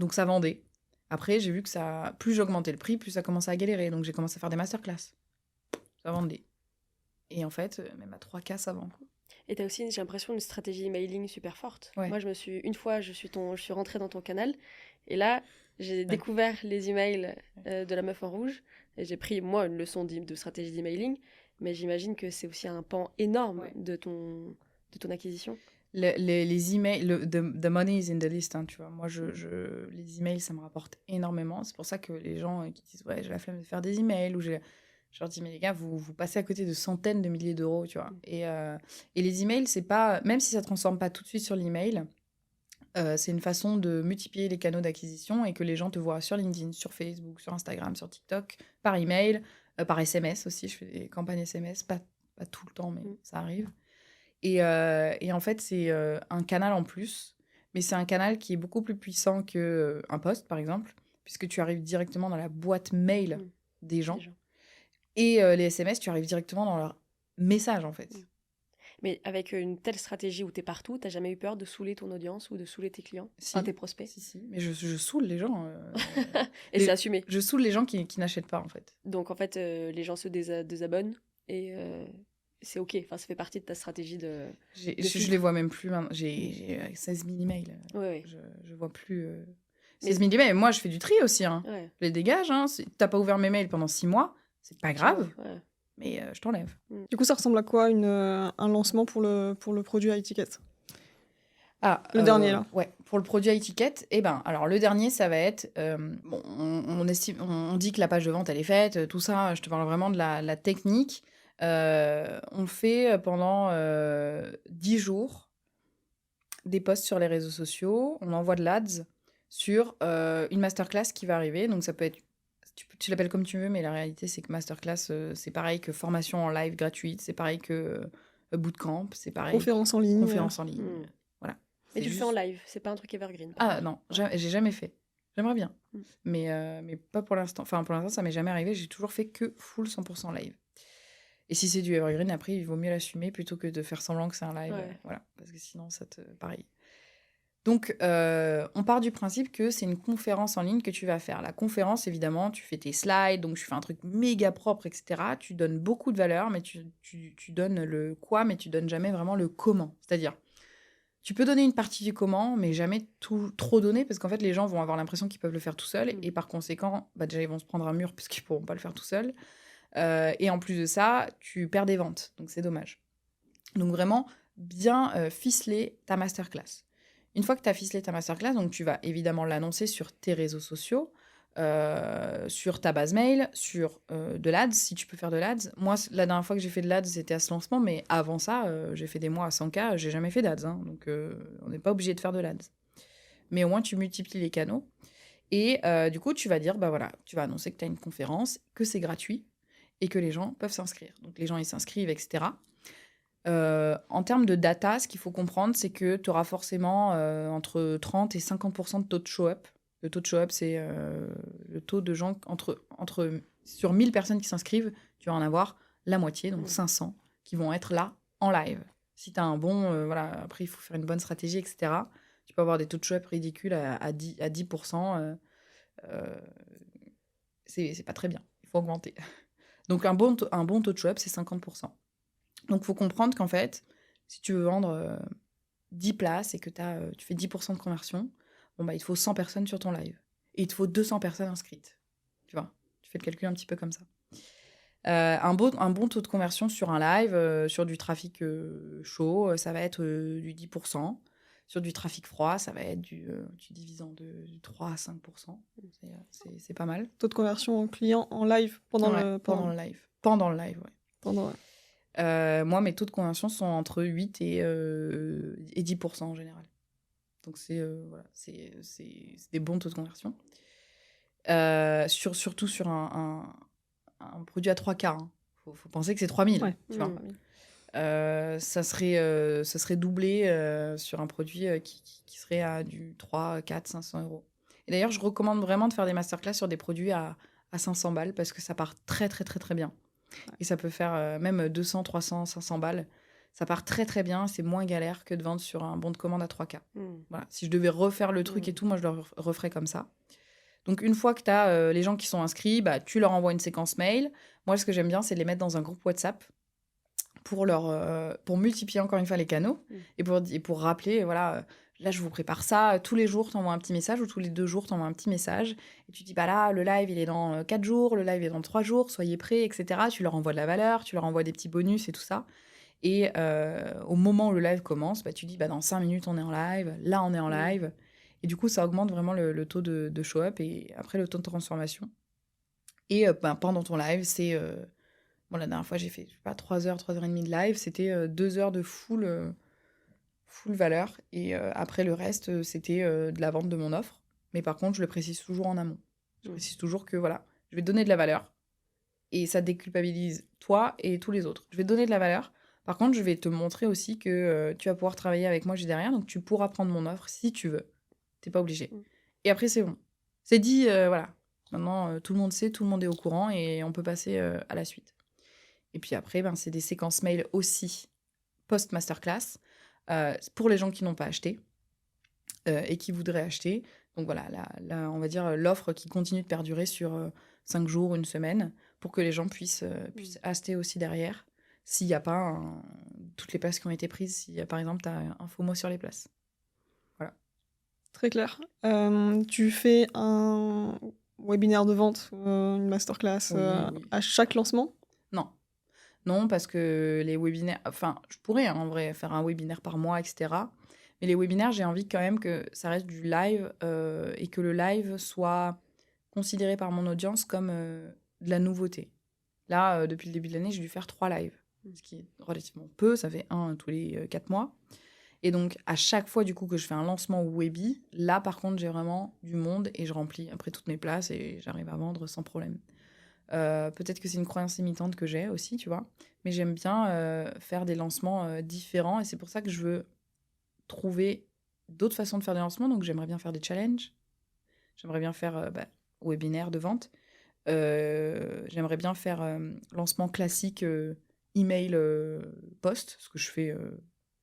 Donc ça vendait. Après, j'ai vu que plus j'augmentais le prix, plus ça commençait à galérer. Donc j'ai commencé à faire des masterclass. Ça vendait. Et en fait, même à 3K, ça vend. Et t'as aussi, j'ai l'impression, une stratégie emailing super forte. Ouais. Moi, une fois, je suis rentrée dans ton canal, et là, j'ai découvert les emails de la meuf en rouge, et j'ai pris, moi, une leçon de stratégie d'emailing, mais j'imagine que c'est aussi un pan énorme de ton acquisition. Les emails, the money is in the list, hein, tu vois. Moi, les emails, ça me rapporte énormément. C'est pour ça que les gens qui disent, ouais, j'ai la flemme de faire des emails, ou je leur dis, mais les gars, vous passez à côté de centaines de milliers d'euros, tu vois. Et les emails, c'est pas, même si ça ne transforme pas tout de suite sur l'email, c'est une façon de multiplier les canaux d'acquisition et que les gens te voient sur LinkedIn, sur Facebook, sur Instagram, sur TikTok, par email, par SMS aussi. Je fais des campagnes SMS, pas tout le temps, mais ça arrive. Et en fait, c'est un canal en plus, mais c'est un canal qui est beaucoup plus puissant qu'un post, par exemple, puisque tu arrives directement dans la boîte mail des gens. Et les SMS, tu arrives directement dans leur message, en fait. Mais avec une telle stratégie où t'es partout, t'as jamais eu peur de saouler ton audience ou de saouler tes clients, tes prospects? Si. Mais je saoule les gens. Et c'est assumé. Je saoule les gens qui n'achètent pas, en fait. Donc, en fait, les gens se désabonnent et... c'est ok, enfin, ça fait partie de ta stratégie de je les vois même plus maintenant. J'ai 16 000 emails. Ouais. Je vois plus 16 000 emails. Moi, je fais du tri aussi. Hein. Ouais. Je les dégage. Hein. Si t'as pas ouvert mes mails pendant 6 mois, c'est pas grave. Ouais. Mais je t'enlève. Du coup, ça ressemble à quoi un lancement pour le produit à étiquette? Le dernier, là. Ouais, pour le produit à étiquette, alors le dernier, ça va être, on dit que la page de vente, elle est faite, tout ça, je te parle vraiment de la technique. On fait pendant 10 jours des posts sur les réseaux sociaux, on envoie de l'ads sur une masterclass qui va arriver, donc ça peut être, tu l'appelles comme tu veux, mais la réalité, c'est que masterclass, c'est pareil que formation en live gratuite, c'est pareil que bootcamp, c'est pareil. Conférence en ligne. Conférence en ligne. Mm. Voilà. Mais C'est tu le fais en juste- live, c'est pas un truc evergreen. Ah non, j'ai jamais fait. J'aimerais bien. Mm. Mais pas pour l'instant. Enfin, pour l'instant, ça m'est jamais arrivé. J'ai toujours fait que full 100% live. Et si c'est du evergreen, après, il vaut mieux l'assumer plutôt que de faire semblant que c'est un live. Ouais. Voilà. Parce que sinon, ça te. Pareil. Donc, on part du principe que c'est une conférence en ligne que tu vas faire. La conférence, évidemment, tu fais tes slides, donc tu fais un truc méga propre, etc. Tu donnes beaucoup de valeur, mais tu donnes le quoi, mais tu donnes jamais vraiment le comment. C'est-à-dire, tu peux donner une partie du comment, mais jamais tout trop donner, parce qu'en fait, les gens vont avoir l'impression qu'ils peuvent le faire tout seuls, et par conséquent, déjà, ils vont se prendre un mur, parce qu'ils pourront pas le faire tout seuls. Et en plus de ça, tu perds des ventes, donc c'est dommage. Donc vraiment, bien ficeler ta masterclass. Une fois que tu as ficelé ta masterclass, donc tu vas évidemment l'annoncer sur tes réseaux sociaux, sur ta base mail, sur de l'ADS, si tu peux faire de l'ADS. Moi, la dernière fois que j'ai fait de l'ADS, c'était à ce lancement, mais avant ça, j'ai fait des mois à 100K, j'ai jamais fait d'ADS, hein, donc on n'est pas obligé de faire de l'ADS. Mais au moins, tu multiplies les canaux. Et du coup, tu vas dire, voilà, tu vas annoncer que tu as une conférence, que c'est gratuit, et que les gens peuvent s'inscrire. Donc les gens, ils s'inscrivent, etc. En termes de data, ce qu'il faut comprendre, c'est que tu auras forcément entre 30 et 50% de taux de show-up. Le taux de show-up, c'est le taux de gens sur 1000 personnes qui s'inscrivent, tu vas en avoir la moitié, donc 500, qui vont être là en live. Si tu as un bon... voilà, après, il faut faire une bonne stratégie, etc. Tu peux avoir des taux de show-up ridicules à 10%. C'est pas très bien. Il faut augmenter. Donc, un bon taux de show-up, c'est 50%. Donc, il faut comprendre qu'en fait, si tu veux vendre 10 places et que tu fais 10% de conversion, il te faut 100 personnes sur ton live. Et il te faut 200 personnes inscrites. Tu vois, tu fais le calcul un petit peu comme ça. Un bon taux de conversion sur un live, sur du trafic chaud, ça va être du 10%. Sur du trafic froid, ça va être tu divises en deux, du 3 à 5%. C'est pas mal. Taux de conversion client en live pendant le live. Pendant le live, ouais. Ouais. Moi, mes taux de conversion sont entre 8 et 10% en général. Donc, c'est des bons taux de conversion. Surtout sur un produit à 3K. Hein. Faut penser que c'est 3000. Ouais. Tu vois. Ça serait doublé sur un produit qui serait à du 3, 4, 500 euros. Et d'ailleurs, je recommande vraiment de faire des masterclass sur des produits à 500 balles parce que ça part très, très, très, très bien. Et ça peut faire même 200, 300, 500 balles. Ça part très, très bien. C'est moins galère que de vendre sur un bon de commande à 3K. Voilà. Si je devais refaire le truc et tout, moi, je le referais comme ça. Donc, une fois que tu as les gens qui sont inscrits, tu leur envoies une séquence mail. Moi, ce que j'aime bien, c'est de les mettre dans un groupe WhatsApp pour multiplier encore une fois les canaux et pour rappeler, voilà, là, je vous prépare ça. Tous les jours, tu envoies un petit message ou tous les 2 jours, tu envoies un petit message. Et tu dis, là, le live, il est dans 4 jours, le live est dans 3 jours, soyez prêts, etc. Tu leur envoies de la valeur, tu leur envoies des petits bonus et tout ça. Et au moment où le live commence, tu dis, dans 5 minutes, on est en live. Là, on est en live. Et du coup, ça augmente vraiment le taux de show-up et après le taux de transformation. Et pendant ton live, c'est... la dernière fois, j'ai fait, 3 heures, 3 heures et demie de live. C'était 2 heures de full valeur. Et après, le reste, c'était de la vente de mon offre. Mais par contre, je le précise toujours en amont. Je précise toujours que, voilà, je vais te donner de la valeur. Et ça déculpabilise toi et tous les autres. Je vais te donner de la valeur. Par contre, je vais te montrer aussi que tu vas pouvoir travailler avec moi juste derrière. Donc, tu pourras prendre mon offre si tu veux. T'es pas obligé. Et après, c'est bon. C'est dit, voilà. Maintenant, tout le monde sait, tout le monde est au courant et on peut passer à la suite. Et puis après, c'est des séquences mail aussi post-masterclass pour les gens qui n'ont pas acheté et qui voudraient acheter. Donc voilà, on va dire l'offre qui continue de perdurer sur 5 jours, une semaine, pour que les gens puissent acheter aussi derrière, s'il n'y a pas toutes les places qui ont été prises, si par exemple tu as un faux mot sur les places. Voilà. Très clair. Tu fais un webinaire de vente, une masterclass Oui. à chaque lancement ? Non, parce que les webinaires... Enfin, je pourrais en vrai faire un webinaire par mois, etc. Mais les webinaires, j'ai envie quand même que ça reste du live et que le live soit considéré par mon audience comme de la nouveauté. Là, depuis le début de l'année, j'ai dû faire 3 lives, ce qui est relativement peu. Ça fait un tous les 4 mois. Et donc, à chaque fois, du coup, que je fais un lancement Webi, là, par contre, j'ai vraiment du monde et je remplis après toutes mes places et j'arrive à vendre sans problème. Peut-être que c'est une croyance limitante que j'ai aussi, tu vois. Mais j'aime bien faire des lancements différents et c'est pour ça que je veux trouver d'autres façons de faire des lancements. Donc, j'aimerais bien faire des challenges. J'aimerais bien faire webinaire de vente. J'aimerais bien faire lancement classique email post, ce que je fais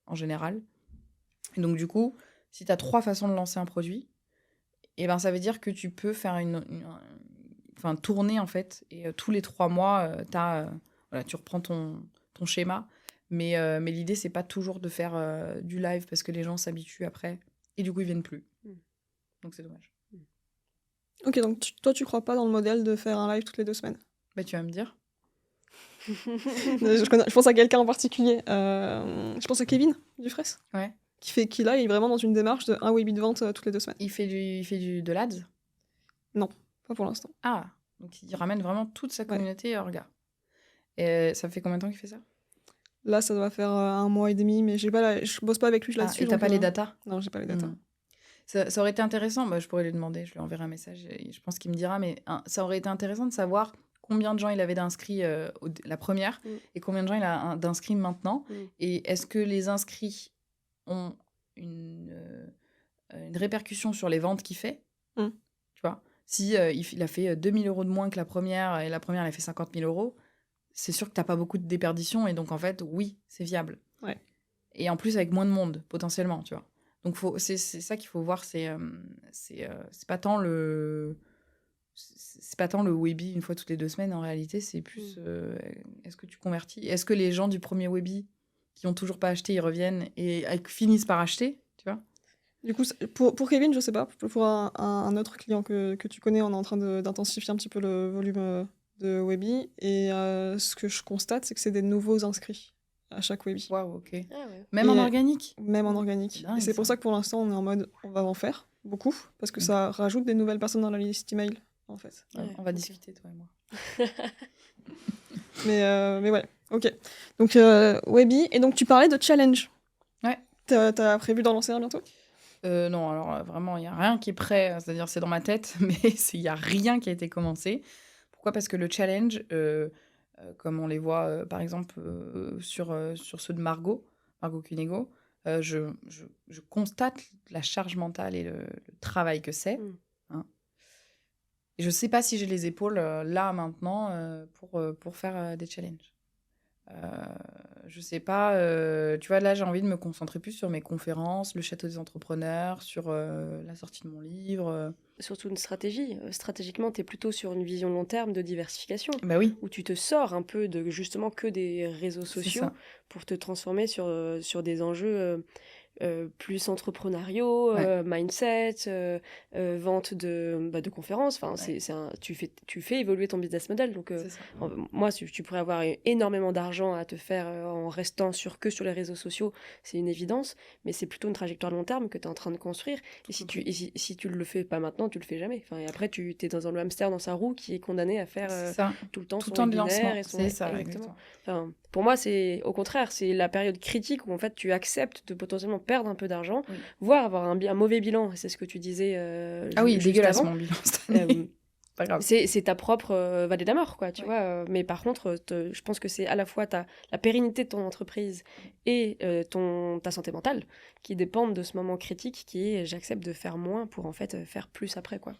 en général. Et donc, du coup, si tu as 3 façons de lancer un produit, et ben, ça veut dire que tu peux faire enfin, tourner, en fait. Et tous les 3 mois, voilà, tu reprends ton schéma. Mais l'idée, c'est pas toujours de faire du live parce que les gens s'habituent après. Et du coup, ils viennent plus. Donc, c'est dommage. Ok, donc toi, tu crois pas dans le modèle de faire un live toutes les 2 semaines? Bah, tu vas me dire. Je pense à quelqu'un en particulier. Je pense à Kevin Dufresne. Ouais. Qui là, il est vraiment dans une démarche de un webi de vente toutes les 2 semaines. Il fait de l'ads? Non, pas pour l'instant. Ah, donc il ramène vraiment toute sa communauté au regard. Et ça fait combien de temps qu'il fait ça? Là, ça doit faire 1 mois et demi, mais je bosse pas avec lui là-dessus. Et t'as pas les datas? Non, j'ai pas les datas. Ça aurait été intéressant, je pourrais lui demander, je lui enverrai un message, et je pense qu'il me dira, mais ça aurait été intéressant de savoir combien de gens il avait d'inscrits la première et combien de gens il a d'inscrits maintenant. Et est-ce que les inscrits ont une répercussion sur les ventes qu'il fait? Tu vois, si il a fait 2 000 € de moins que la première et la première, elle a fait 50 000 €, c'est sûr que t'as pas beaucoup de déperdition et donc en fait, oui, c'est viable. Ouais. Et en plus, avec moins de monde, potentiellement, tu vois. Donc, c'est ça qu'il faut voir, c'est pas tant le... C'est pas tant le Webi une fois toutes les 2 semaines, en réalité, c'est plus... est-ce que tu convertis? Est-ce que les gens du premier Webi qui ont toujours pas acheté, ils reviennent et finissent par acheter, tu vois? Du coup, pour Kevin, je sais pas. Pour un autre client que tu connais, on est en train d'intensifier un petit peu le volume de Webi. Et ce que je constate, c'est que c'est des nouveaux inscrits à chaque Webi. Waouh, ok. Ah ouais. Même en organique? Même en organique. Dingue, et c'est pour ça. ça que pour l'instant, on est en mode, on va en faire beaucoup, parce que ça rajoute des nouvelles personnes dans la liste email, en fait. Ouais, on va discuter, toi et moi. mais ouais, ok. Donc, Webi, et donc tu parlais de challenge. Ouais. T'as prévu d'en lancer un bientôt? Non, alors vraiment, il n'y a rien qui est prêt, c'est-à-dire c'est dans ma tête, mais il n'y a rien qui a été commencé. Pourquoi? Parce que le challenge, comme on les voit par exemple sur ceux de Margot Cunego, je constate la charge mentale et le travail que c'est. Hein. Et je ne sais pas si j'ai les épaules là maintenant pour faire des challenges. Je sais pas, tu vois, là j'ai envie de me concentrer plus sur mes conférences, le château des entrepreneurs, sur la sortie de mon livre. Surtout une stratégie. Stratégiquement, tu es plutôt sur une vision long terme de diversification. Bah oui. Où tu te sors un peu de justement que des réseaux sociaux pour te transformer sur des enjeux plus entrepreneuriaux, mindset, vente de conférences. Enfin, tu fais évoluer ton business model. Donc, moi, tu pourrais avoir énormément d'argent à te faire en restant que sur les réseaux sociaux, c'est une évidence. Mais c'est plutôt une trajectoire long terme que tu es en train de construire. Et si tu le fais pas maintenant, tu le fais jamais. Enfin, et après, tu es dans un hamster dans sa roue qui est condamné à faire tout le temps son webinaire et son... C'est ça, exactement. Enfin, pour moi, c'est au contraire, c'est la période critique où en fait tu acceptes de potentiellement perdre un peu d'argent, voire avoir un mauvais bilan. C'est ce que tu disais. Dégueulasse mon bilan cette année. Pas grave. C'est ta propre vallée de la mort, quoi, tu vois. Mais par contre, je pense que c'est à la fois la pérennité de ton entreprise et ta santé mentale qui dépendent de ce moment critique qui est j'accepte de faire moins pour en fait faire plus après, quoi.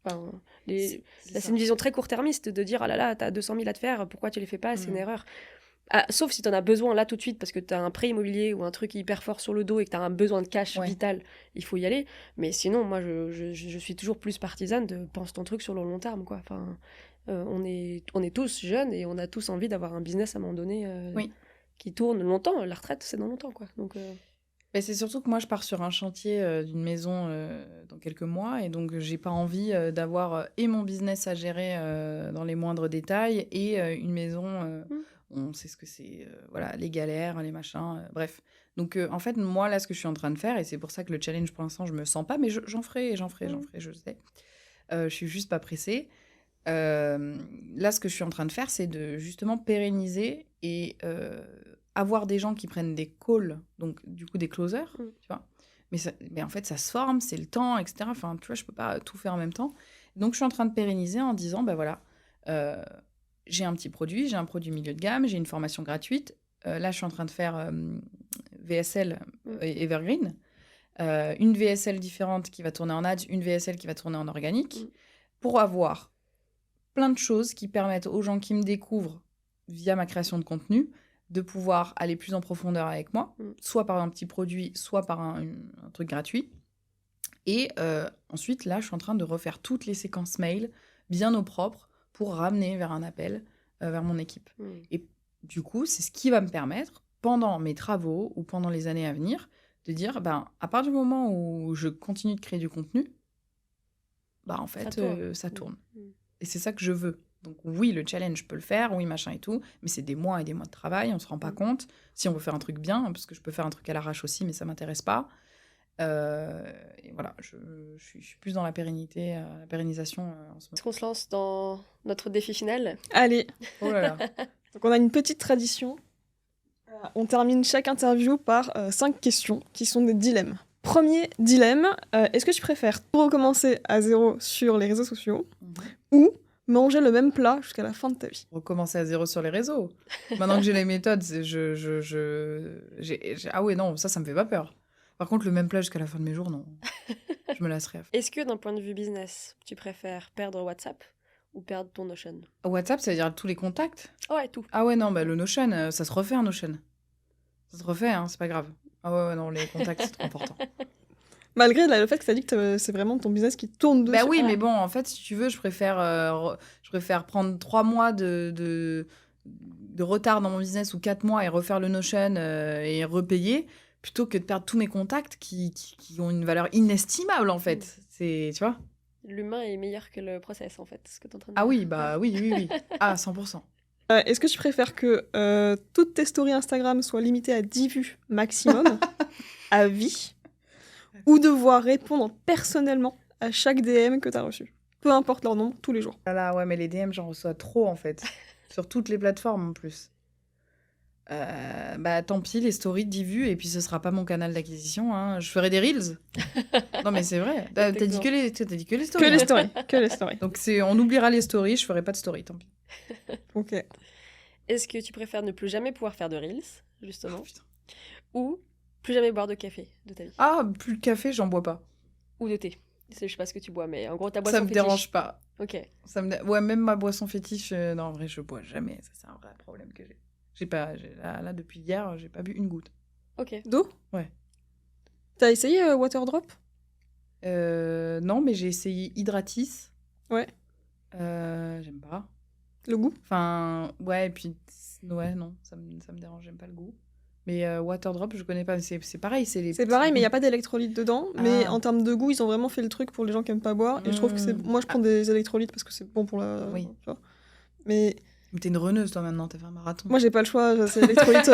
Enfin, c'est une vision très court-termiste de dire ah là là, t'as 200 000 à te faire, pourquoi tu les fais pas? C'est une erreur. Sauf si tu en as besoin là tout de suite parce que tu as un prêt immobilier ou un truc hyper fort sur le dos et que tu as un besoin de cash vital, il faut y aller. Mais sinon, moi, je suis toujours plus partisane de pense ton truc sur le long terme, quoi. Enfin, on est tous jeunes et on a tous envie d'avoir un business à un moment donné qui tourne longtemps. La retraite, c'est dans longtemps, quoi. Donc, c'est surtout que moi, je pars sur un chantier d'une maison dans quelques mois et donc j'ai pas envie d'avoir et mon business à gérer dans les moindres détails et une maison On sait ce que c'est, voilà, les galères, les machins, bref. Donc, en fait, moi, là, ce que je suis en train de faire, et c'est pour ça que le challenge, pour l'instant, je me sens pas, mais j'en ferai, je sais. Je suis juste pas pressée. Là, ce que je suis en train de faire, c'est de justement pérenniser et avoir des gens qui prennent des calls, donc du coup des closers, tu vois. Mais en fait, ça se forme, c'est le temps, etc. Enfin, tu vois, je peux pas tout faire en même temps. Donc, je suis en train de pérenniser en disant, ben voilà, j'ai un petit produit, j'ai un produit milieu de gamme, j'ai une formation gratuite. Là, je suis en train de faire VSL Evergreen. Une VSL différente qui va tourner en ads, une VSL qui va tourner en organique, pour avoir plein de choses qui permettent aux gens qui me découvrent via ma création de contenu de pouvoir aller plus en profondeur avec moi, soit par un petit produit, soit par un truc gratuit. Et ensuite, là, je suis en train de refaire toutes les séquences mail bien au propre pour ramener vers un appel vers mon équipe. Et du coup, c'est ce qui va me permettre, pendant mes travaux ou pendant les années à venir, de dire, à partir du moment où je continue de créer du contenu, en fait, ça tourne. Et c'est ça que je veux. Donc oui, le challenge, je peux le faire, oui, machin et tout, mais c'est des mois et des mois de travail, on se rend pas compte. Si on veut faire un truc bien, parce que je peux faire un truc à l'arrache aussi, mais ça m'intéresse pas. Et voilà, je suis plus dans la pérennisation en ce moment. Est-ce qu'on se lance dans notre défi final ? Allez. Oh là là. Donc on a une petite tradition. On termine chaque interview par 5 questions qui sont des dilemmes. Premier dilemme, est-ce que tu préfères recommencer à zéro sur les réseaux sociaux ou manger le même plat jusqu'à la fin de ta vie ? Recommencer à zéro sur les réseaux. Maintenant que j'ai les méthodes, ah ouais, non, ça me fait pas peur. Par contre, le même plat jusqu'à la fin de mes jours, non. Je me lasserai. Est-ce que d'un point de vue business, tu préfères perdre WhatsApp ou perdre ton Notion ? WhatsApp, ça veut dire tous les contacts ? Ouais, tout. Ah ouais, non, le Notion, ça se refait un Notion. Ça se refait, hein, c'est pas grave. Ah ouais, non, les contacts, c'est trop important. Malgré le fait que tu as dit que c'est vraiment ton business qui tourne dessus. Bah oui, mais bon, en fait, si tu veux, je préfère prendre 3 mois de retard dans mon business ou 4 mois et refaire le Notion et repayer, plutôt que de perdre tous mes contacts qui ont une valeur inestimable, en fait. C'est, tu vois ? L'humain est meilleur que le process, en fait, ce que tu es en train de Ah dire. oui, oui. Ah, 100%. Est-ce que tu préfères que toutes tes stories Instagram soient limitées à 10 vues maximum, à vie, ou devoir répondre personnellement à chaque DM que tu as reçu ? Peu importe leur nom, tous les jours. Voilà, ouais, mais les DM, j'en reçois trop, en fait. Sur toutes les plateformes, en plus. Tant pis, les stories, 10 vues, et puis ce sera pas mon canal d'acquisition. Hein. Je ferai des reels. Non, mais c'est vrai. T'as dit que les stories. Que les stories. Donc, on oubliera les stories, je ferai pas de stories, tant pis. Ok. Est-ce que tu préfères ne plus jamais pouvoir faire de reels, justement, Oh, putain. ou plus jamais boire de café de ta vie ? Ah, plus de café, j'en bois pas. Ou de thé ? Je sais pas ce que tu bois, mais en gros, ta boisson Ça me fétiche. dérange pas. Ok. Ouais, même ma boisson fétiche, non, en vrai, je bois jamais. Ça, c'est un vrai problème que j'ai. Là, depuis hier, j'ai pas bu une goutte. Ok. D'eau ? Ouais. T'as essayé Waterdrop ? Non, mais j'ai essayé Hydratis. Ouais. J'aime pas. Le goût ? Enfin, ouais, et puis, ouais, non, ça me dérange, j'aime pas le goût. Mais Waterdrop, je connais pas, c'est pareil, c'est les C'est petits pareil, mais il n'y a goûts. pas d'électrolytes dedans. Mais Ah. en termes de goût, ils ont vraiment fait le truc pour les gens qui aiment pas boire. Et je trouve que c'est. Moi, je prends des électrolytes parce que c'est bon pour la. Oui. Tu vois. Mais Mais t'es une runneuse, toi, maintenant, t'as fait un marathon. moi, j'ai pas le choix. C'est électrolytes.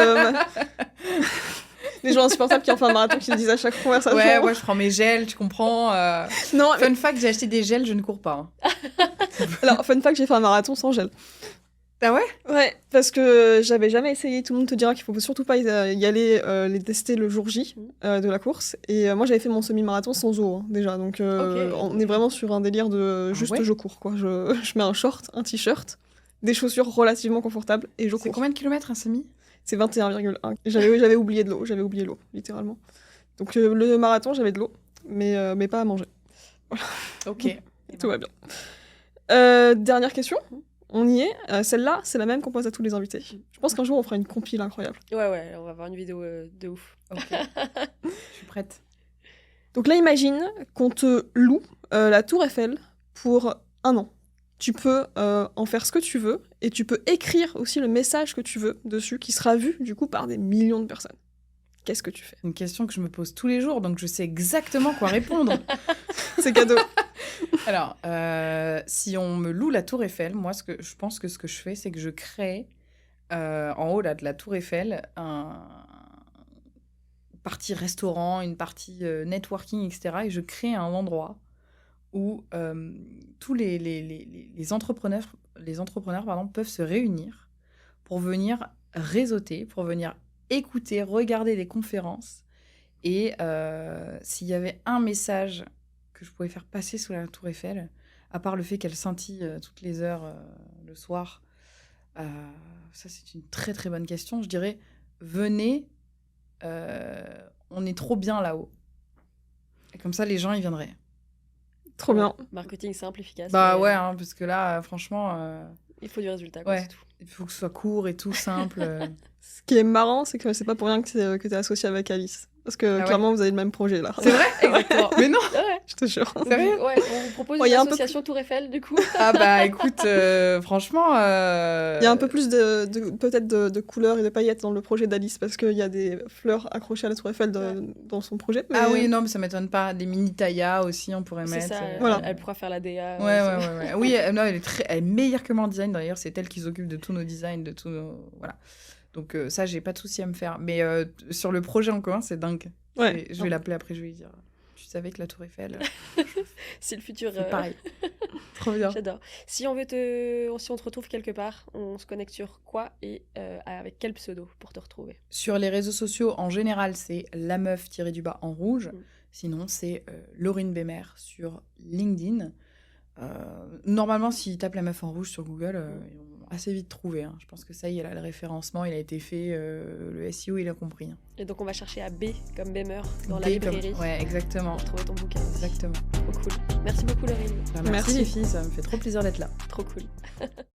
Les gens insupportables qui ont fait un marathon qui le disent à chaque conversation. Ouais, je prends mes gels, tu comprends. Non, mais- Fun fact, j'ai acheté des gels, je ne cours pas. Hein. alors, fun fact, j'ai fait un marathon sans gel. Ah ouais? Ouais, parce que j'avais jamais essayé. Tout le monde te dira qu'il faut surtout pas y aller les tester le jour J de la course. Et moi, j'avais fait mon semi-marathon sans eau déjà. Donc, Ok. on est vraiment sur un délire de juste ouais je cours. Quoi. Je mets un short, un t-shirt, des chaussures relativement confortables et je C'est cours. combien de kilomètres un semi? C'est 21,1. J'avais oublié de l'eau. J'avais oublié l'eau, littéralement. Donc, le marathon, j'avais de l'eau, mais pas à manger. Ok. Tout va bien. Dernière question. On y est. Celle-là, c'est la même qu'on pose à tous les invités. Je pense qu'un jour, on fera une compile incroyable. Ouais, on va avoir une vidéo de ouf. Ok. Je suis prête. Donc là, imagine qu'on te loue la Tour Eiffel pour 1 an. Tu peux en faire ce que tu veux et tu peux écrire aussi le message que tu veux dessus, qui sera vu du coup par des millions de personnes. Qu'est-ce que tu fais ? Une question que je me pose tous les jours, donc je sais exactement quoi répondre. C'est cadeau. Alors, si on me loue la Tour Eiffel, moi, je pense que ce que je fais, c'est que je crée en haut là, de la Tour Eiffel, une partie restaurant, une partie networking, etc. Et je crée un endroit où tous les entrepreneurs, peuvent se réunir pour venir réseauter, pour venir écouter, regarder des conférences. Et s'il y avait un message que je pouvais faire passer sous la Tour Eiffel, à part le fait qu'elle scintille toutes les heures le soir, ça c'est une très très bonne question. Je dirais, venez, on est trop bien là-haut. Et comme ça, les gens, ils viendraient. Trop bien. Marketing simple, efficace. Bah ouais, hein, parce que là, franchement... il faut du résultat, quoi, ouais. c'est tout. Il faut que ce soit court et tout, simple. Ce qui est marrant, c'est que c'est pas pour rien que t'es associée avec Alice. Parce que clairement, vous avez le même projet là. C'est vrai? Exactement. Mais non, Ouais. Je te jure. sérieux? Ouais, on vous propose Ouais, y une a un peu association Tour Eiffel, du coup. Ah bah écoute, franchement... Il y a un peu plus peut-être de couleurs et de paillettes dans le projet d'Alice parce qu'il y a des fleurs accrochées à la Tour Eiffel dans son projet. Mais... Ah oui, non, mais ça m'étonne pas. Des mini taillas aussi, on pourrait C'est mettre. ça, Voilà. elle pourra faire la DA. Ouais. Oui, non, elle est meilleure que moi en design. D'ailleurs, c'est elle qui s'occupe de tous nos designs, de tous nos... Voilà. Donc ça, j'ai pas de souci à me faire. Mais sur le projet en commun, c'est dingue. Ouais. Je vais l'appeler après, je vais lui dire... Tu savais que la Tour Eiffel, C'est le futur. c'est pareil. Trop bien. J'adore. Si on te retrouve quelque part, on se connecte sur quoi et avec quel pseudo pour te retrouver? Sur les réseaux sociaux, en général, c'est la meuf-du-bas en rouge. Sinon, c'est Laurine Bémer sur LinkedIn. Normalement, s'ils tapent la meuf en rouge sur Google, ils vont assez vite trouver. Hein. Je pense que ça y est, là, le référencement, il a été fait. Le SEO, il a compris. Hein. Et donc, on va chercher à B comme Bémer dans la B librairie. Ouais, exactement. Pour trouver ton bouquin. Aussi. Exactement. Trop cool. Merci beaucoup, Laurine. Bah, merci les filles, ça me fait trop plaisir d'être là. Trop cool.